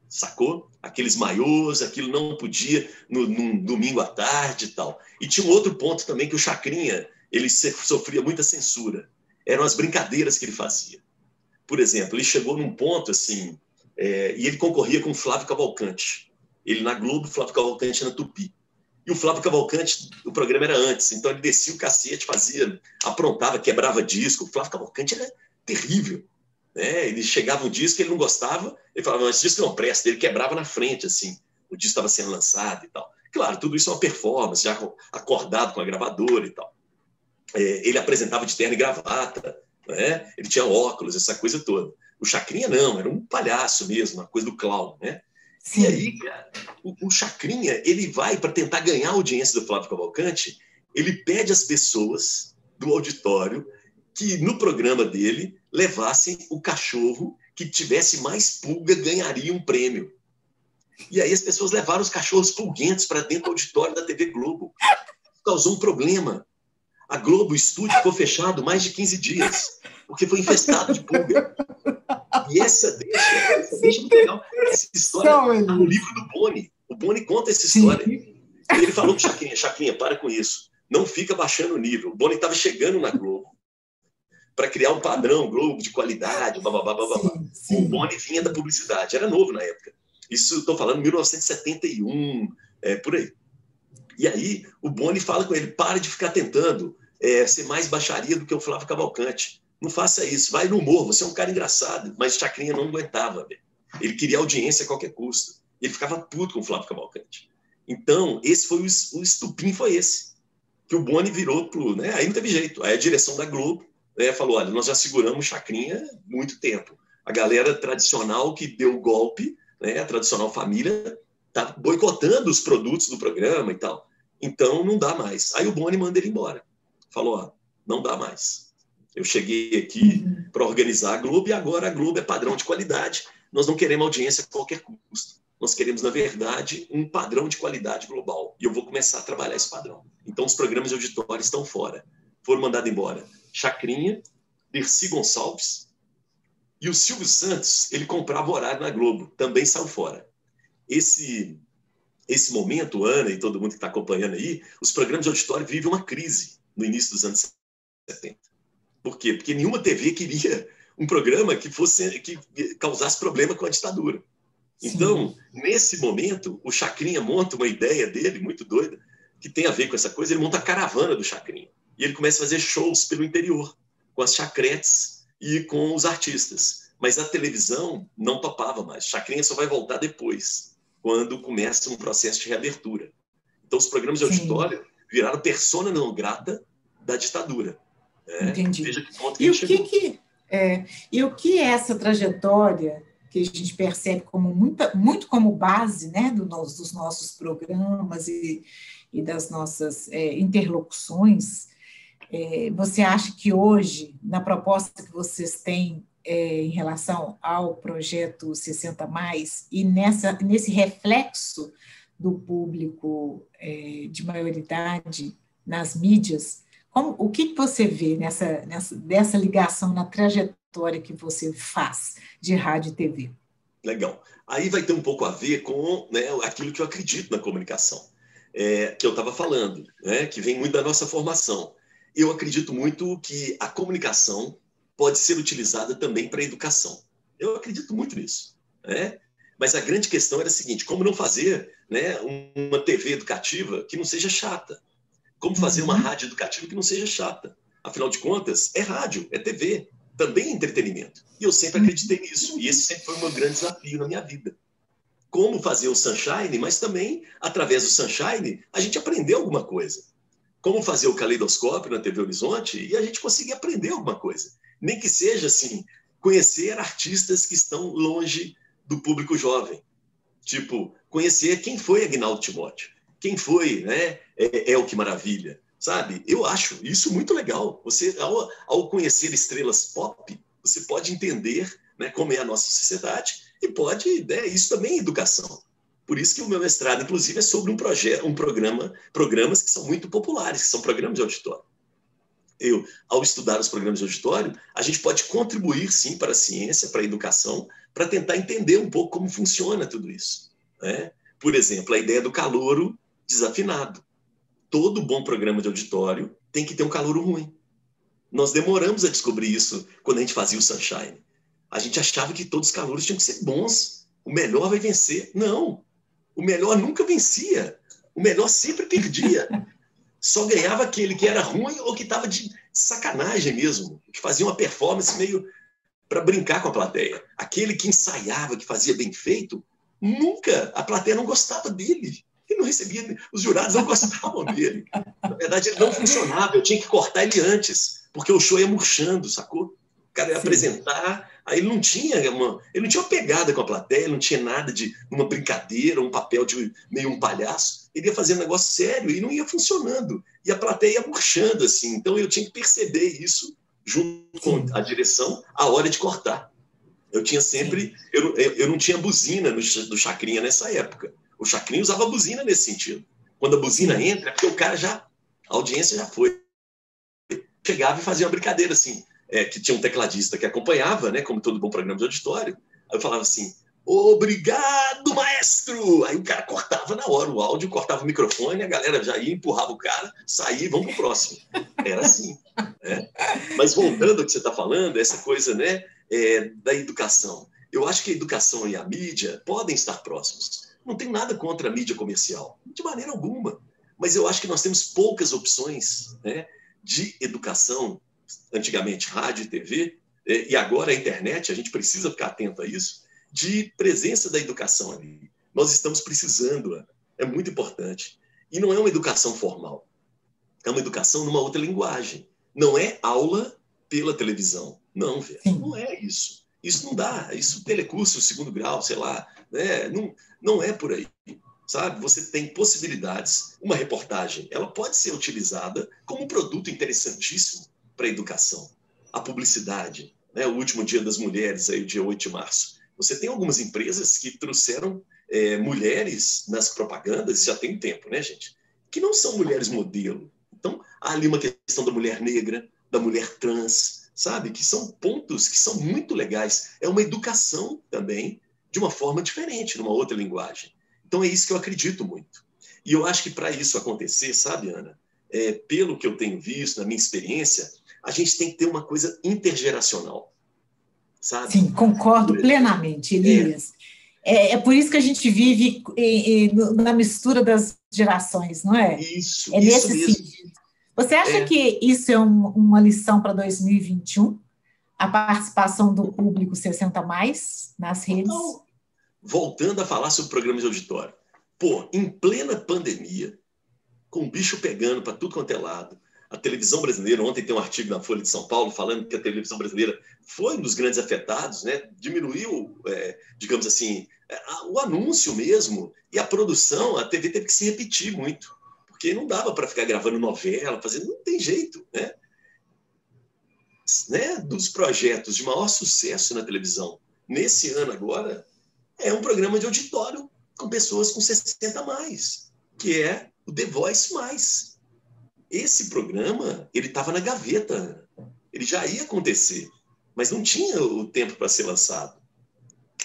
Sacou? Aqueles maiôs, aquilo não podia num domingo à tarde e tal. E tinha um outro ponto também que o Chacrinha, ele sofria muita censura. Eram as brincadeiras que ele fazia. Por exemplo, ele chegou num ponto assim, e ele concorria com o Flávio Cavalcante. Ele na Globo, o Flávio Cavalcante na Tupi. E o Flávio Cavalcante, o programa era antes, então ele descia o cacete, aprontava, quebrava disco. O Flávio Cavalcante era terrível. Né? Ele chegava um disco que ele não gostava, ele falava, esse disco não presta, ele quebrava na frente, assim, o disco estava sendo lançado e tal. Claro, tudo isso é uma performance, já acordado com a gravadora e tal. Ele apresentava de terno e gravata, né? Ele tinha óculos, essa coisa toda. O Chacrinha não, era um palhaço mesmo, uma coisa do clown, né? Sim. E aí, cara, o Chacrinha, ele vai para tentar ganhar a audiência do Flávio Cavalcante, ele pede às pessoas do auditório que no programa dele levassem o cachorro que tivesse mais pulga ganharia um prêmio. E aí as pessoas levaram os cachorros pulguentos para dentro do auditório da TV Globo. Causou um problema. A Globo, o estúdio, ficou fechado mais de 15 dias, porque foi infestado de pulga. E essa deixa muito legal. Essa história está no livro do Boni. O Boni conta essa história. Sim. Ele falou para o Chacrinha, para com isso. Não fica baixando o nível. O Boni estava chegando na Globo para criar um padrão Globo de qualidade, blá, blá, blá, blá, blá. Sim. O Boni vinha da publicidade, era novo na época. Isso estou falando em 1971, por aí. E aí o Boni fala com ele, para de ficar tentando ser mais baixaria do que o Flávio Cavalcante. Não faça isso, vai no humor, você é um cara engraçado. Mas o Chacrinha não aguentava, velho. Ele queria audiência a qualquer custo. Ele ficava puto com o Flávio Cavalcante. Então, esse foi o estupim, foi esse. Que o Boni virou pro... Né? Aí não teve jeito. Aí a direção da Globo né, falou, olha, nós já seguramos Chacrinha há muito tempo. A galera tradicional que deu o golpe, né, a tradicional família, está boicotando os produtos do programa e tal. Então, não dá mais. Aí o Boni manda ele embora. Falou, ó, não dá mais. Eu cheguei aqui para organizar a Globo e agora a Globo é padrão de qualidade. Nós não queremos audiência a qualquer custo. Nós queremos, na verdade, um padrão de qualidade global. E eu vou começar a trabalhar esse padrão. Então, os programas de auditório estão fora. Foram mandados embora Chacrinha, Dercy Gonçalves e o Silvio Santos, ele comprava horário na Globo, também saiu fora. Esse momento, Ana e todo mundo que está acompanhando aí, os programas de auditório vivem uma crise no início dos anos 70. Por quê? Porque nenhuma TV queria um programa que causasse problema com a ditadura. Então, sim, nesse momento, o Chacrinha monta uma ideia dele, muito doida, que tem a ver com essa coisa, ele monta a caravana do Chacrinha. E ele começa a fazer shows pelo interior, com as chacretes e com os artistas. Mas a televisão não topava mais. Chacrinha só vai voltar depois, quando começa um processo de reabertura. Então, os programas de auditório viraram persona não grata da ditadura. Entendi. Veja que ponto que e o que é essa trajetória que a gente percebe como muito como base, né, dos nossos programas e das nossas interlocuções, você acha que hoje, na proposta que vocês têm em relação ao projeto 60+, e nesse reflexo do público de maioridade nas mídias, o que você vê dessa ligação na trajetória que você faz de rádio e TV? Legal. Aí vai ter um pouco a ver com, né, aquilo que eu acredito na comunicação, que eu estava falando, né, que vem muito da nossa formação. Eu acredito muito que a comunicação pode ser utilizada também para a educação. Eu acredito muito nisso, né? Mas a grande questão era a seguinte, como não fazer, né, uma TV educativa que não seja chata? Como fazer uma rádio educativa que não seja chata? Afinal de contas, é rádio, é TV, também é entretenimento. E eu sempre acreditei nisso, e esse sempre foi o meu grande desafio na minha vida. Como fazer o Sunshine, mas também, através do Sunshine, a gente aprendeu alguma coisa. Como fazer o Caleidoscópio na TV Horizonte e a gente conseguir aprender alguma coisa. Nem que seja, assim, conhecer artistas que estão longe do público jovem. Tipo, conhecer quem foi Aguinaldo Timóteo, quem foi, né, Que Maravilha, sabe? Eu acho isso muito legal. Você, ao conhecer estrelas pop, você pode entender, né, como é a nossa sociedade e pode, né, isso também é educação. Por isso que o meu mestrado, inclusive, é sobre programas que são muito populares, que são programas de auditório. Ao estudar os programas de auditório, a gente pode contribuir, sim, para a ciência, para a educação, para tentar entender um pouco como funciona tudo isso, né? Por exemplo, a ideia do calouro desafinado. Todo bom programa de auditório tem que ter um calouro ruim. Nós demoramos a descobrir isso quando a gente fazia o Sunshine. A gente achava que todos os calouros tinham que ser bons. O melhor vai vencer. Não. O melhor nunca vencia. O melhor sempre perdia. Só ganhava aquele que era ruim ou que estava de sacanagem mesmo, que fazia uma performance meio para brincar com a plateia. Aquele que ensaiava, que fazia bem feito, nunca, a plateia não gostava dele. Ele não recebia, os jurados não gostavam dele. Na verdade, ele não funcionava, eu tinha que cortar ele antes, porque o show ia murchando, sacou? O cara ia apresentar, aí ele não tinha uma pegada com a plateia, ele não tinha nada de uma brincadeira, um papel de meio um palhaço. Ele ia fazer um negócio sério e não ia funcionando. E a plateia ia murchando, assim. Então, eu tinha que perceber isso, junto com a direção, a hora de cortar. Eu tinha sempre... Eu não tinha buzina do Chacrinha nessa época. O Chacrinha usava buzina nesse sentido. Quando a buzina entra, é porque o cara a audiência já foi. Chegava e fazia uma brincadeira, assim, que tinha um tecladista que acompanhava, né, como todo bom programa de auditório. Aí eu falava assim, obrigado, maestro! Aí o cara cortava na hora o áudio, cortava o microfone, a galera já ia, empurrava o cara, saía e vamos pro próximo. Era assim, né? Mas voltando ao que você está falando, essa coisa, né, da educação. Eu acho que a educação e a mídia podem estar próximos. Não tenho nada contra a mídia comercial, de maneira alguma. Mas eu acho que nós temos poucas opções, né, de educação, antigamente rádio e TV, e agora a internet, a gente precisa ficar atento a isso, de presença da educação ali. Nós estamos precisando, Ana. É muito importante. E não é uma educação formal. É uma educação numa outra linguagem. Não é aula pela televisão. Não, velho, Sim. não é isso. Isso não dá. Isso telecurso, segundo grau, sei lá, né? Não é por aí, sabe? Você tem possibilidades. Uma reportagem, ela pode ser utilizada como um produto interessantíssimo para a educação. A publicidade, né? O último Dia das Mulheres, aí, o dia 8 de março. Você tem algumas empresas que trouxeram mulheres nas propagandas, já tem tempo, né, gente? Que não são mulheres modelo. Então, há ali uma questão da mulher negra, da mulher trans, sabe? Que são pontos que são muito legais. É uma educação também, de uma forma diferente, numa outra linguagem. Então, é isso que eu acredito muito. E eu acho que para isso acontecer, sabe, Ana? Pelo que eu tenho visto, na minha experiência, a gente tem que ter uma coisa intergeracional, sabe? Sim, concordo plenamente, Elias. É por isso que a gente vive na mistura das gerações, não é? Isso nesse mesmo. sentido. Você acha que isso é uma lição para 2021? A participação do público 60+, nas redes? Então, voltando a falar sobre programas de auditório. Pô, em plena pandemia, com o bicho pegando para tudo quanto é lado, a televisão brasileira, ontem tem um artigo na Folha de São Paulo falando que a televisão brasileira foi um dos grandes afetados, né? Diminuiu, digamos assim, o anúncio mesmo e a produção, a TV teve que se repetir muito, porque não dava para ficar gravando novela, fazendo, não tem jeito, né? Dos projetos de maior sucesso na televisão nesse ano agora, é um programa de auditório com pessoas com 60+, que é o The Voice+. Esse programa, ele estava na gaveta, ele já ia acontecer, mas não tinha o tempo para ser lançado.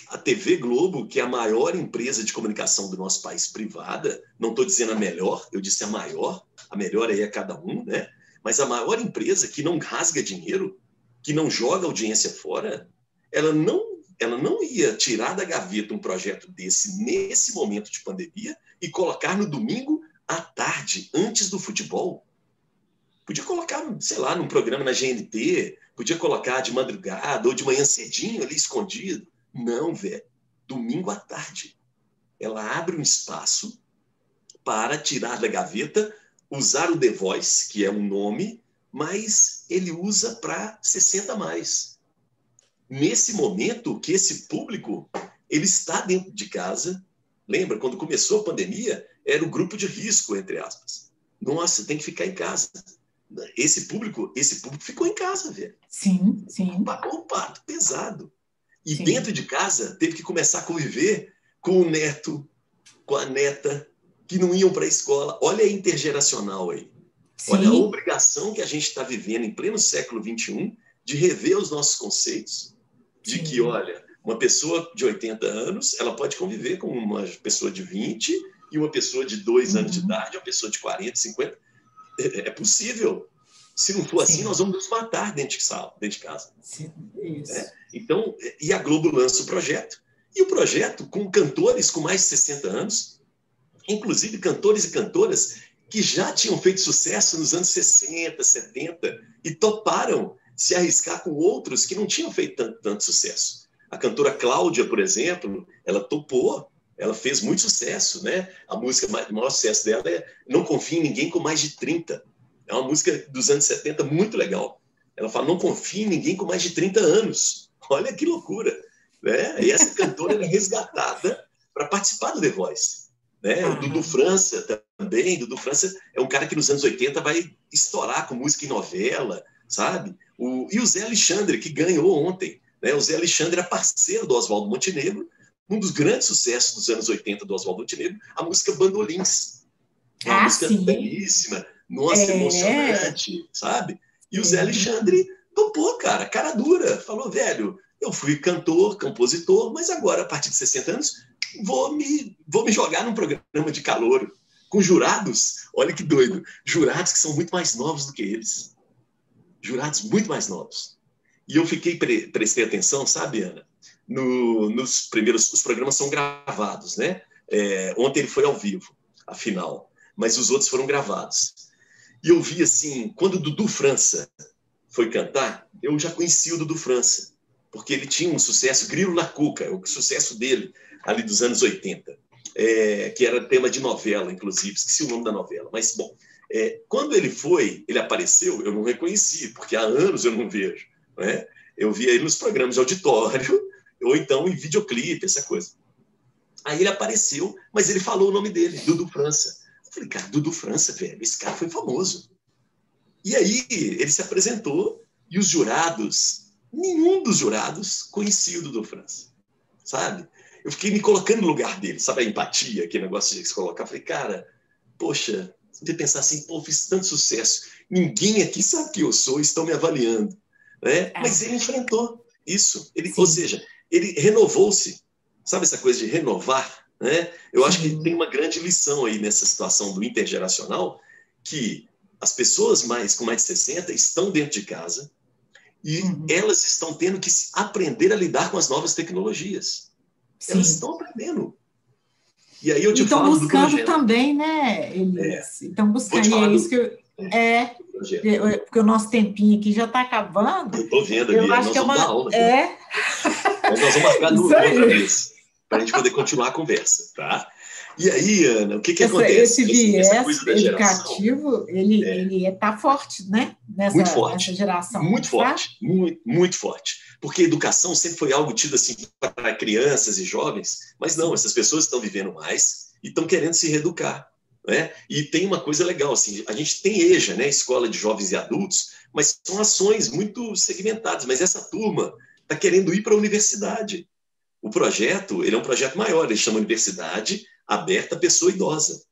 A TV Globo, que é a maior empresa de comunicação do nosso país privada, não estou dizendo a melhor, eu disse a maior, a melhor aí é cada um, né? Mas a maior empresa que não rasga dinheiro, que não joga audiência fora, ela não ia tirar da gaveta um projeto desse nesse momento de pandemia e colocar no domingo à tarde, antes do futebol. Podia colocar, sei lá, num programa na GNT, podia colocar de madrugada ou de manhã cedinho ali escondido. Não, velho. Domingo à tarde. Ela abre um espaço para tirar da gaveta, usar o The Voice, que é um nome, mas ele usa para 60+. Nesse momento que esse público, ele está dentro de casa. Lembra, quando começou a pandemia, era o grupo de risco, entre aspas. Nossa, tem que ficar em casa. Esse público ficou em casa, velho. Sim, sim. Pagou um pato pesado. E Sim. dentro de casa, teve que começar a conviver com o neto, com a neta, que não iam para a escola. Olha a intergeracional aí. Sim. Olha a obrigação que a gente está vivendo em pleno século XXI de rever os nossos conceitos. De Sim. que, olha, uma pessoa de 80 anos, ela pode conviver com uma pessoa de 20 e uma pessoa de 2 anos de idade, uma pessoa de 40, 50. É possível. Se não for assim, nós vamos nos matar dentro de casa. Sim, isso. Então, e a Globo lança o projeto, e o projeto com cantores com mais de 60 anos, inclusive cantores e cantoras que já tinham feito sucesso nos anos 60, 70, e toparam se arriscar com outros que não tinham feito tanto sucesso. A cantora Cláudia, por exemplo, ela topou, ela fez muito sucesso, né? A música, o maior sucesso dela é Não Confie em Ninguém com Mais de 30. É uma música dos anos 70 muito legal. Ela fala, não confie em ninguém com mais de 30 anos. Olha que loucura. Né? E essa cantora é resgatada para participar do The Voice. Né? O Dudu França também. Dudu França é um cara que nos anos 80 vai estourar com música em novela, sabe? E o Zé Alexandre, que ganhou ontem. Né? O Zé Alexandre é parceiro do Oswaldo Montenegro. Um dos grandes sucessos dos anos 80 do Oswaldo Montenegro, a música Bandolins. Uma música belíssima, nossa, emocionante, sabe? E o Zé Alexandre topou, cara dura. Falou, velho, eu fui cantor, compositor, mas agora, a partir de 60 anos, vou me jogar num programa de calouro, com jurados, olha que doido, jurados que são muito mais novos do que eles. Jurados muito mais novos. E eu prestei atenção, sabe, Ana? Nos primeiros, os programas são gravados, né? Ontem ele foi ao vivo, a final, mas os outros foram gravados. E eu vi assim, quando o Dudu França foi cantar, eu já conhecia o Dudu França, porque ele tinha um sucesso, Grilo na Cuca, o sucesso dele ali dos anos 80, que era tema de novela, inclusive, esqueci o nome da novela, mas, bom, Quando ele apareceu, eu não reconheci, porque há anos eu não vejo, né? Eu via ele nos programas de auditório, ou então em videoclipe, essa coisa. Aí ele apareceu, mas ele falou o nome dele, Dudu França. Eu falei, cara, Dudu França, velho, esse cara foi famoso. E aí ele se apresentou e os jurados, nenhum dos jurados conhecia o Dudu França, sabe? Eu fiquei me colocando no lugar dele, sabe a empatia, aquele negócio de se colocar. Eu falei, cara, poxa, você pensar assim, pô, fiz tanto sucesso, ninguém aqui sabe quem eu sou, estão me avaliando, né? Mas ele enfrentou isso, ou seja, ele renovou-se, sabe essa coisa de renovar, né? Eu acho que tem uma grande lição aí nessa situação do intergeracional, que as pessoas com mais de 60 estão dentro de casa e elas estão tendo que aprender a lidar com as novas tecnologias. Elas estão aprendendo. E aí eu te falo do projeto. Estão buscando também, né, Elias? Estão buscando, e é isso que eu... porque o nosso tempinho aqui já está acabando. Eu estou vendo ali, nós vamos dar aula. Mas nós vamos marcar outra vez, para a gente poder continuar a conversa, tá? E aí, Ana, o que acontece? Esse viés educativo, ele está forte, né? Nessa geração. Muito forte, muito forte. Porque educação sempre foi algo tido assim para crianças e jovens, mas não, essas pessoas estão vivendo mais e estão querendo se reeducar, né? E tem uma coisa legal, assim, a gente tem EJA, né? Escola de Jovens e Adultos, mas são ações muito segmentadas, mas essa turma está querendo ir para a universidade. O projeto, ele é um projeto maior, ele chama Universidade Aberta à Pessoa Idosa,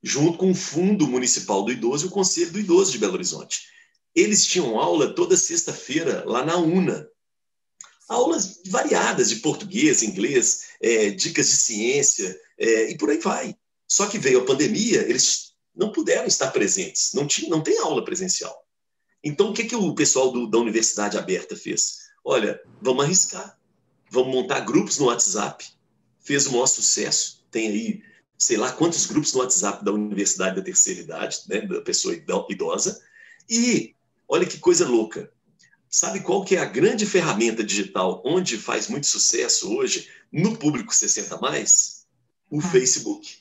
junto com o Fundo Municipal do Idoso e o Conselho do Idoso de Belo Horizonte. Eles tinham aula toda sexta-feira lá na UNA. Aulas variadas de português, inglês, dicas de ciência, e por aí vai. Só que veio a pandemia, eles não puderam estar presentes, não tem aula presencial. Então, o que o pessoal da Universidade Aberta fez? Olha, vamos arriscar. Vamos montar grupos no WhatsApp. Fez o maior sucesso. Tem aí, sei lá, quantos grupos no WhatsApp da Universidade da Terceira Idade, né, da pessoa idosa. E, olha que coisa louca. Sabe qual que é a grande ferramenta digital onde faz muito sucesso hoje no público 60+? O Facebook.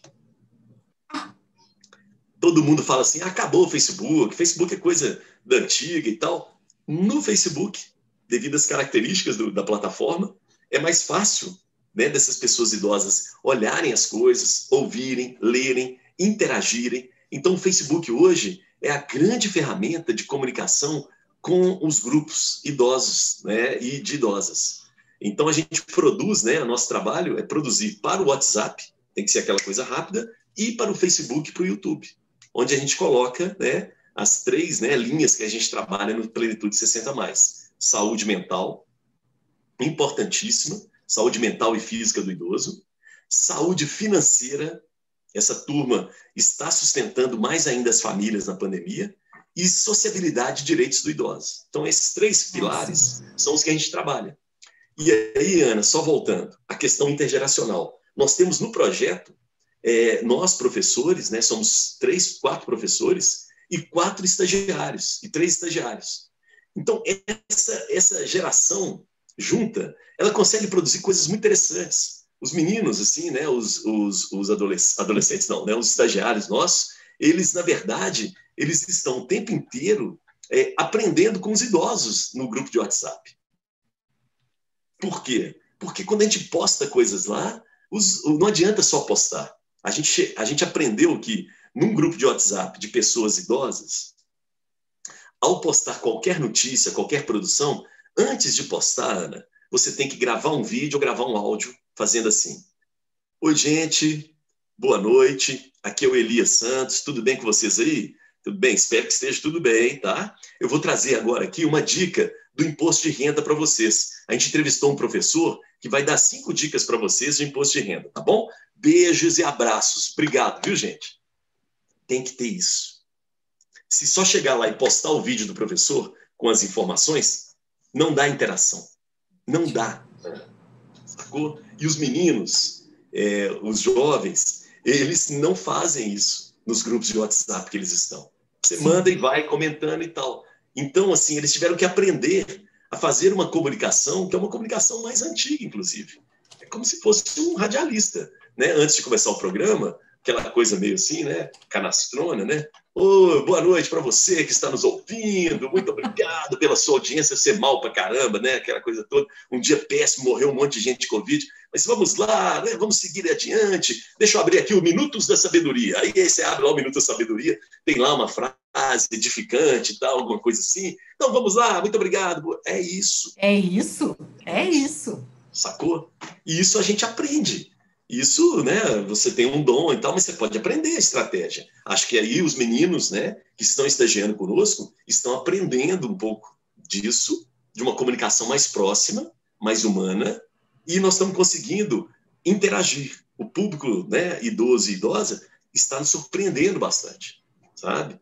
Todo mundo fala assim, acabou o Facebook. Facebook é coisa da antiga e tal. No Facebook, devido às características da plataforma, é mais fácil, né, dessas pessoas idosas olharem as coisas, ouvirem, lerem, interagirem. Então, o Facebook hoje é a grande ferramenta de comunicação com os grupos idosos, né, e de idosas. Então, a gente produz, né, o nosso trabalho é produzir para o WhatsApp, tem que ser aquela coisa rápida, e para o Facebook e para o YouTube, onde a gente coloca, né, as 3, né, linhas que a gente trabalha no Plenitude 60+. Saúde mental, importantíssima, saúde mental e física do idoso. Saúde financeira, essa turma está sustentando mais ainda as famílias na pandemia. E sociabilidade e direitos do idoso. Então, esses 3 pilares são os que a gente trabalha. E aí, Ana, só voltando, a questão intergeracional. Nós temos no projeto, nós professores, né, somos 4 professores e 4 estagiários, e 3 estagiários. Então, essa geração junta, ela consegue produzir coisas muito interessantes. Os meninos, assim, né, os adolescentes não, né, os estagiários nossos, eles, na verdade, eles estão o tempo inteiro aprendendo com os idosos no grupo de WhatsApp. Por quê? Porque quando a gente posta coisas lá, não adianta só postar. A gente aprendeu que num grupo de WhatsApp de pessoas idosas, ao postar qualquer notícia, qualquer produção, antes de postar, Ana, você tem que gravar um vídeo ou gravar um áudio fazendo assim. Oi, gente, boa noite, aqui é o Elias Santos, tudo bem com vocês aí? Tudo bem? Espero que esteja tudo bem, tá? Eu vou trazer agora aqui uma dica do imposto de renda para vocês. A gente entrevistou um professor que vai dar 5 dicas para vocês de imposto de renda, tá bom? Beijos e abraços. Obrigado, viu, gente? Tem que ter isso. Se só chegar lá e postar o vídeo do professor com as informações, não dá interação. Não dá. Sacou? E os meninos, os jovens, eles não fazem isso nos grupos de WhatsApp que eles estão. Você manda e vai comentando e tal. Então, assim, eles tiveram que aprender a fazer uma comunicação, que é uma comunicação mais antiga, inclusive. É como se fosse um radialista, né? Antes de começar o programa, aquela coisa meio assim, né? Canastrona, né? Ô, boa noite para você que está nos ouvindo. Muito obrigado pela sua audiência. Ser mal para caramba, né? Aquela coisa toda. Um dia péssimo, morreu um monte de gente de Covid. Mas vamos lá, né? Vamos seguir adiante. Deixa eu abrir aqui o Minutos da Sabedoria. Aí você abre lá o Minuto da Sabedoria, tem lá uma frase edificante e tal, alguma coisa assim. Então vamos lá, muito obrigado. É isso. É isso, é isso. Sacou? E isso a gente aprende. Isso, né, você tem um dom e tal, mas você pode aprender a estratégia. Acho que aí os meninos, né, que estão estagiando conosco, estão aprendendo um pouco disso, de uma comunicação mais próxima, mais humana, e nós estamos conseguindo interagir. O público, né, idoso e idosa está nos surpreendendo bastante, sabe?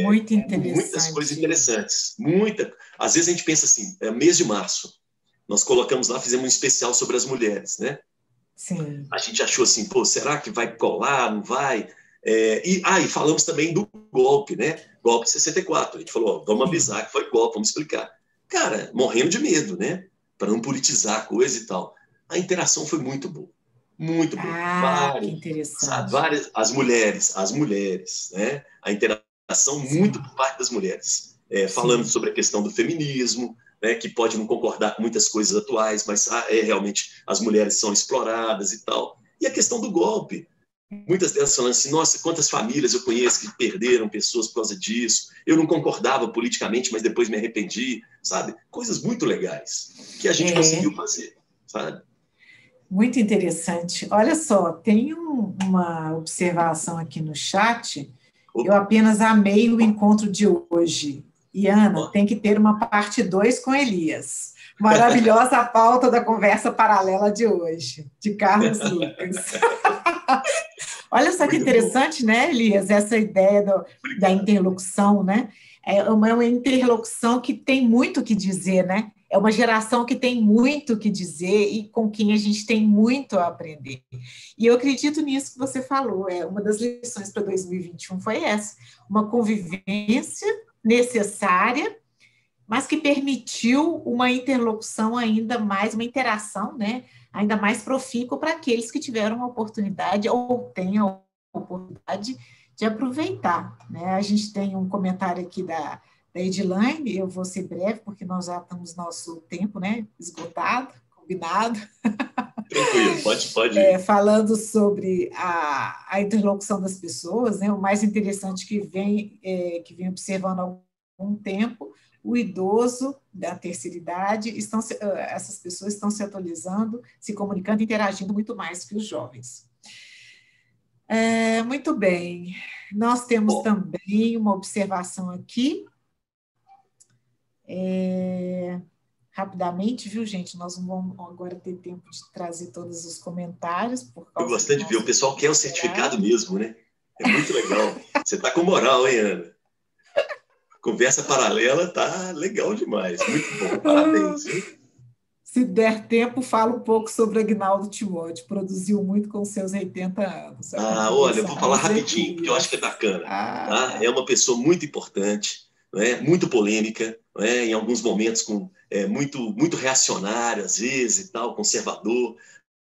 Muito interessante. Muitas coisas interessantes. Às vezes a gente pensa assim, mês de março, nós colocamos lá, fizemos um especial sobre as mulheres, né? Sim. A gente achou assim, pô, será que vai colar, não vai? E falamos também do golpe, né? Golpe 64. A gente falou, ó, vamos avisar que foi golpe, vamos explicar. Cara, morrendo de medo, né? Para não politizar a coisa e tal. A interação foi muito boa. Muito boa. Que interessante. Sabe, as mulheres, né? A interação muito por parte das mulheres. Falando sobre a questão do feminismo, né, que pode não concordar com muitas coisas atuais, mas realmente as mulheres são exploradas e tal. E a questão do golpe. Muitas delas falando assim, nossa, quantas famílias eu conheço que perderam pessoas por causa disso. Eu não concordava politicamente, mas depois me arrependi, sabe? Coisas muito legais que a gente conseguiu fazer, sabe? Muito interessante. Olha só, tem uma observação aqui no chat. Opa. Eu apenas amei o encontro de hoje. E, Ana, tem que ter uma parte 2 com Elias. Maravilhosa pauta da conversa paralela de hoje, de Carlos Lucas. Olha só que interessante, né, Elias, essa ideia da interlocução, né? É uma interlocução que tem muito o que dizer, né? É uma geração que tem muito o que dizer e com quem a gente tem muito a aprender. E eu acredito nisso que você falou. Uma das lições para 2021 foi essa, uma convivência necessária, mas que permitiu uma interlocução ainda mais, uma interação, né, ainda mais profícua para aqueles que tiveram a oportunidade ou têm a oportunidade de aproveitar, né? A gente tem um comentário aqui da Edilaine, eu vou ser breve, porque nós já estamos nosso tempo, né, esgotado, combinado. Tranquilo, pode ir. Falando sobre a interlocução das pessoas, né, o mais interessante que vem observando há algum tempo, o idoso da terceira idade, essas pessoas estão se atualizando, se comunicando, interagindo muito mais que os jovens. Muito bem. Nós temos também uma observação aqui. Rapidamente, viu, gente? Nós não vamos agora ter tempo de trazer todos os comentários. Eu gosto de ver, o pessoal quer o certificado mesmo, né? É muito legal. Você está com moral, hein, Ana? Conversa paralela tá legal demais. Muito bom, parabéns. Se der tempo, fala um pouco sobre Agnaldo Timóteo. Produziu muito com seus 80 anos. Olha, eu vou falar rapidinho, porque eu acho que é bacana. Tá? É uma pessoa muito importante, né? Muito polêmica, né? Em alguns momentos muito reacionário, às vezes, e tal, conservador,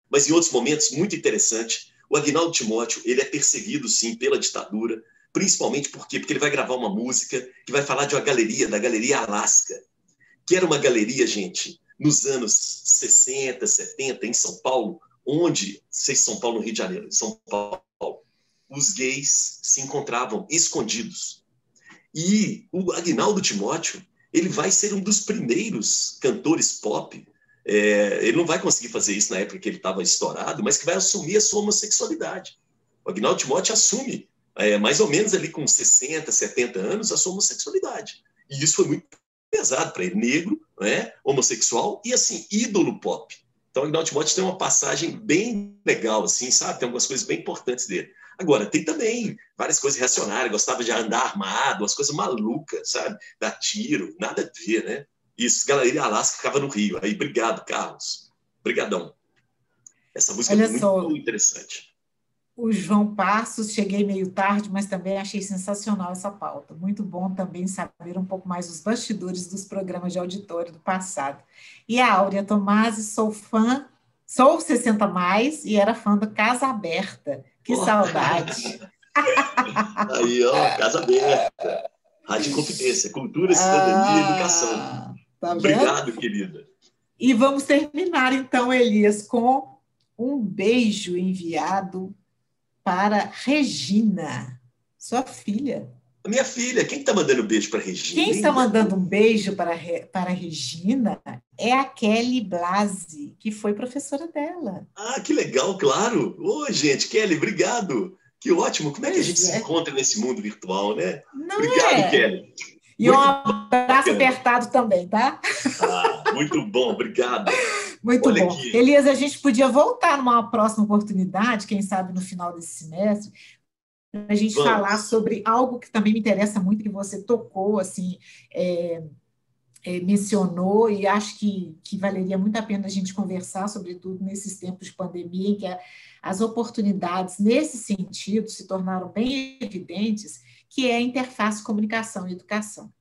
mas em outros momentos muito interessante. O Agnaldo Timóteo, ele é perseguido, sim, pela ditadura, principalmente porque ele vai gravar uma música que vai falar de uma galeria, da Galeria Alaska, que era uma galeria, gente, nos anos 60, 70, em São Paulo, onde, sei se São Paulo, no Rio de Janeiro, em São Paulo, os gays se encontravam escondidos. E o Agnaldo Timóteo, ele vai ser um dos primeiros cantores pop, ele não vai conseguir fazer isso na época que ele estava estourado, mas que vai assumir a sua homossexualidade. O Agnaldo Timóteo assume, mais ou menos ali com 60, 70 anos, a sua homossexualidade. E isso foi muito pesado para ele, negro, né, homossexual e, assim, ídolo pop. Então, o Agnaldo Timóteo tem uma passagem bem legal, assim, sabe? Tem algumas coisas bem importantes dele. Agora, tem também várias coisas reacionárias, gostava de andar armado, umas coisas malucas, sabe? Dar tiro, nada a ver, né? Isso, Galeria Alaska ficava no Rio. Aí, obrigado, Carlos. Obrigadão. Essa música é muito interessante. O João Passos, cheguei meio tarde, mas também achei sensacional essa pauta. Muito bom também saber um pouco mais dos bastidores dos programas de auditório do passado. E a Áurea Tomasi, sou 60 mais e era fã do Casa Aberta. Que saudade. Aí, ó, casa aberta. Rádio Confidência, cultura, cidadania e educação. Tá vendo? Obrigado, querida. E vamos terminar, então, Elias, com um beijo enviado para Regina, sua filha. A minha filha, quem está mandando beijo para Regina? Quem está mandando um beijo para Regina é a Kelly Blasi, que foi professora dela. Ah, que legal, claro. Ô, gente, Kelly, obrigado. Que ótimo. Como é que a gente se encontra nesse mundo virtual, né? Não obrigado, é? Kelly. E um abraço apertado também, tá? Ah, muito bom, obrigado. Muito Olha bom. aqui. Elias, a gente podia voltar numa próxima oportunidade, quem sabe no final desse semestre, para a gente falar sobre algo que também me interessa muito, que você tocou, assim, mencionou, e acho que valeria muito a pena a gente conversar, sobretudo nesses tempos de pandemia, em que as oportunidades nesse sentido se tornaram bem evidentes, que é a interface comunicação e educação.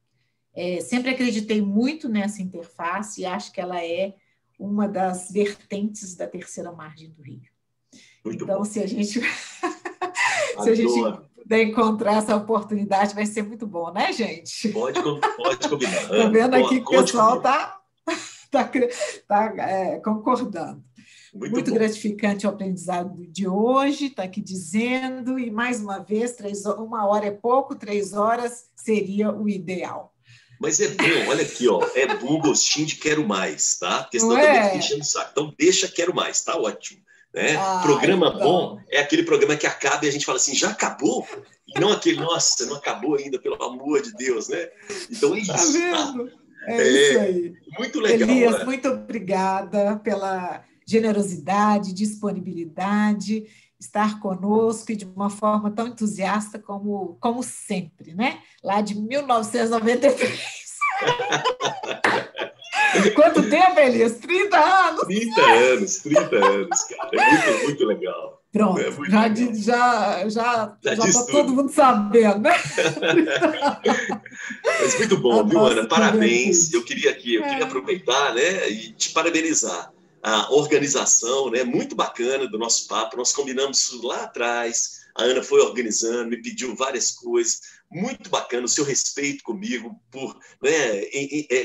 Sempre acreditei muito nessa interface e acho que ela é uma das vertentes da terceira margem do Rio. Muito então, bom. se a gente puder encontrar essa oportunidade, vai ser muito bom, né, gente? Pode combinar. Estou vendo aqui que o pessoal está concordando. Muito gratificante o aprendizado de hoje, está aqui dizendo, e mais uma vez, 1 hora é pouco, 3 horas seria o ideal. Mas é bom, olha aqui, ó, é bom gostinho de quero mais, tá? Porque senão também fica enchendo o saco. Então deixa quero mais, tá ótimo. Né? Programa então bom é aquele programa que acaba e a gente fala assim, já acabou? E não aquele, nossa, não acabou ainda, pelo amor de Deus, né? Então é isso. Tá vendo? Isso aí. Muito legal. Elias, né? Muito obrigada pela generosidade, disponibilidade, estar conosco e de uma forma tão entusiasta como sempre, né? Lá de 1993. Quanto tempo, Elias? 30 anos? 30 anos, cara. É muito legal. Pronto, já está todo mundo sabendo, né? Mas muito bom, viu, Ana? Parabéns. Eu queria aproveitar, né, e te parabenizar. A organização, né, muito bacana do nosso papo. Nós combinamos isso lá atrás. A Ana foi organizando, me pediu várias coisas. Muito bacana o seu respeito comigo por, né,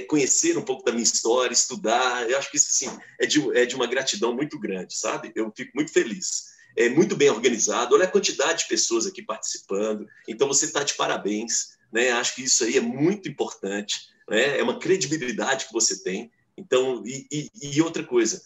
conhecer um pouco da minha história, estudar. Eu acho que isso assim, é de uma gratidão muito grande, sabe? Eu fico muito feliz. É muito bem organizado. Olha a quantidade de pessoas aqui participando. Então, você está de parabéns. Né? Acho que isso aí é muito importante. Né? É uma credibilidade que você tem. Então, e outra coisa,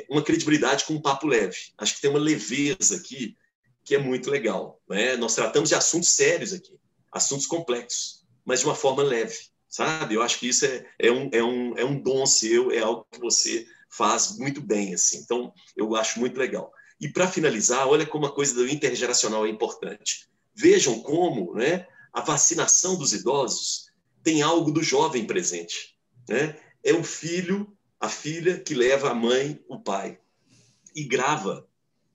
uma credibilidade com um papo leve. Acho que tem uma leveza aqui que é muito legal. Né? Nós tratamos de assuntos sérios aqui, assuntos complexos, mas de uma forma leve, sabe? Eu acho que isso é um dom seu, é algo que você faz muito bem. Assim. Então, eu acho muito legal. E, para finalizar, olha como a coisa do intergeracional é importante. Vejam como, né, a vacinação dos idosos tem algo do jovem presente. Né? É o filho, a filha que leva a mãe, o pai, e grava,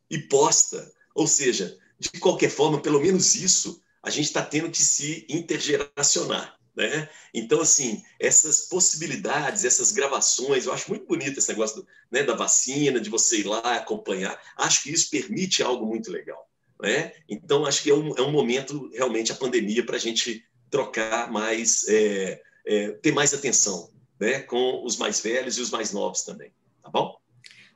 e posta. Ou seja, de qualquer forma, pelo menos isso, a gente está tendo que se intergeracionar. Né? Então, assim, essas possibilidades, essas gravações, eu acho muito bonito esse negócio né, da vacina, de você ir lá acompanhar. Acho que isso permite algo muito legal. Né? Então, acho que é um momento, realmente, a pandemia, para a gente trocar mais, ter mais atenção, né, com os mais velhos e os mais novos também. Tá bom?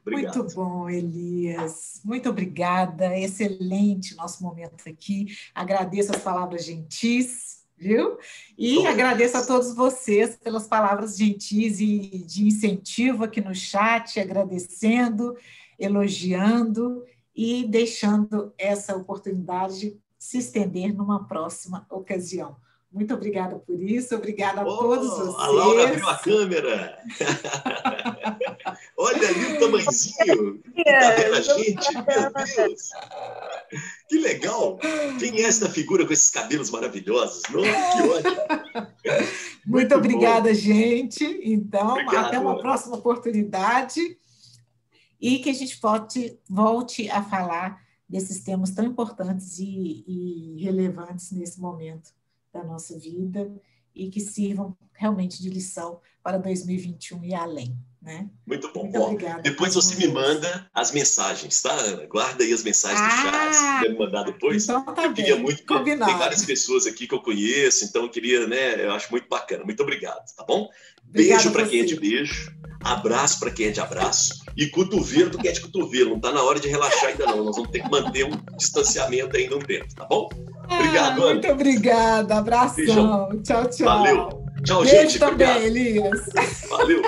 Obrigado. Muito bom, Elias. Muito obrigada. Excelente nosso momento aqui. Agradeço as palavras gentis, viu? E agradeço a todos vocês pelas palavras gentis e de incentivo aqui no chat, agradecendo, elogiando e deixando essa oportunidade se estender numa próxima ocasião. Muito obrigada por isso, obrigada a todos vocês. A Laura abriu a câmera. Olha ali o tamanhozinho. Está vendo a gente? Meu Deus. Que legal. Quem é essa figura com esses cabelos maravilhosos? Não, que ótimo. Muito obrigada, gente. Então, obrigado, até uma próxima oportunidade e que a gente volte a falar desses temas tão importantes e relevantes nesse momento da nossa vida e que sirvam realmente de lição para 2021 e além. né? Muito bom. Muito obrigada. Depois você me manda as mensagens, tá, Ana? Guarda aí as mensagens do chat, se quiser me mandar depois. Então tá eu queria muito, combinado. Tem várias pessoas aqui que eu conheço, então eu queria, né? Eu acho muito bacana. Muito obrigado, tá bom? Beijo para quem é de beijo, abraço para quem é de abraço e cotovelo para quem é de cotovelo. Não tá na hora de relaxar ainda não. Nós vamos ter que manter um distanciamento ainda um tempo, tá bom? Obrigado, Ana. Muito obrigada. Abração. Beijão. Tchau, tchau. Valeu. Tchau, Beijo gente. também, Obrigado. Elias. Valeu.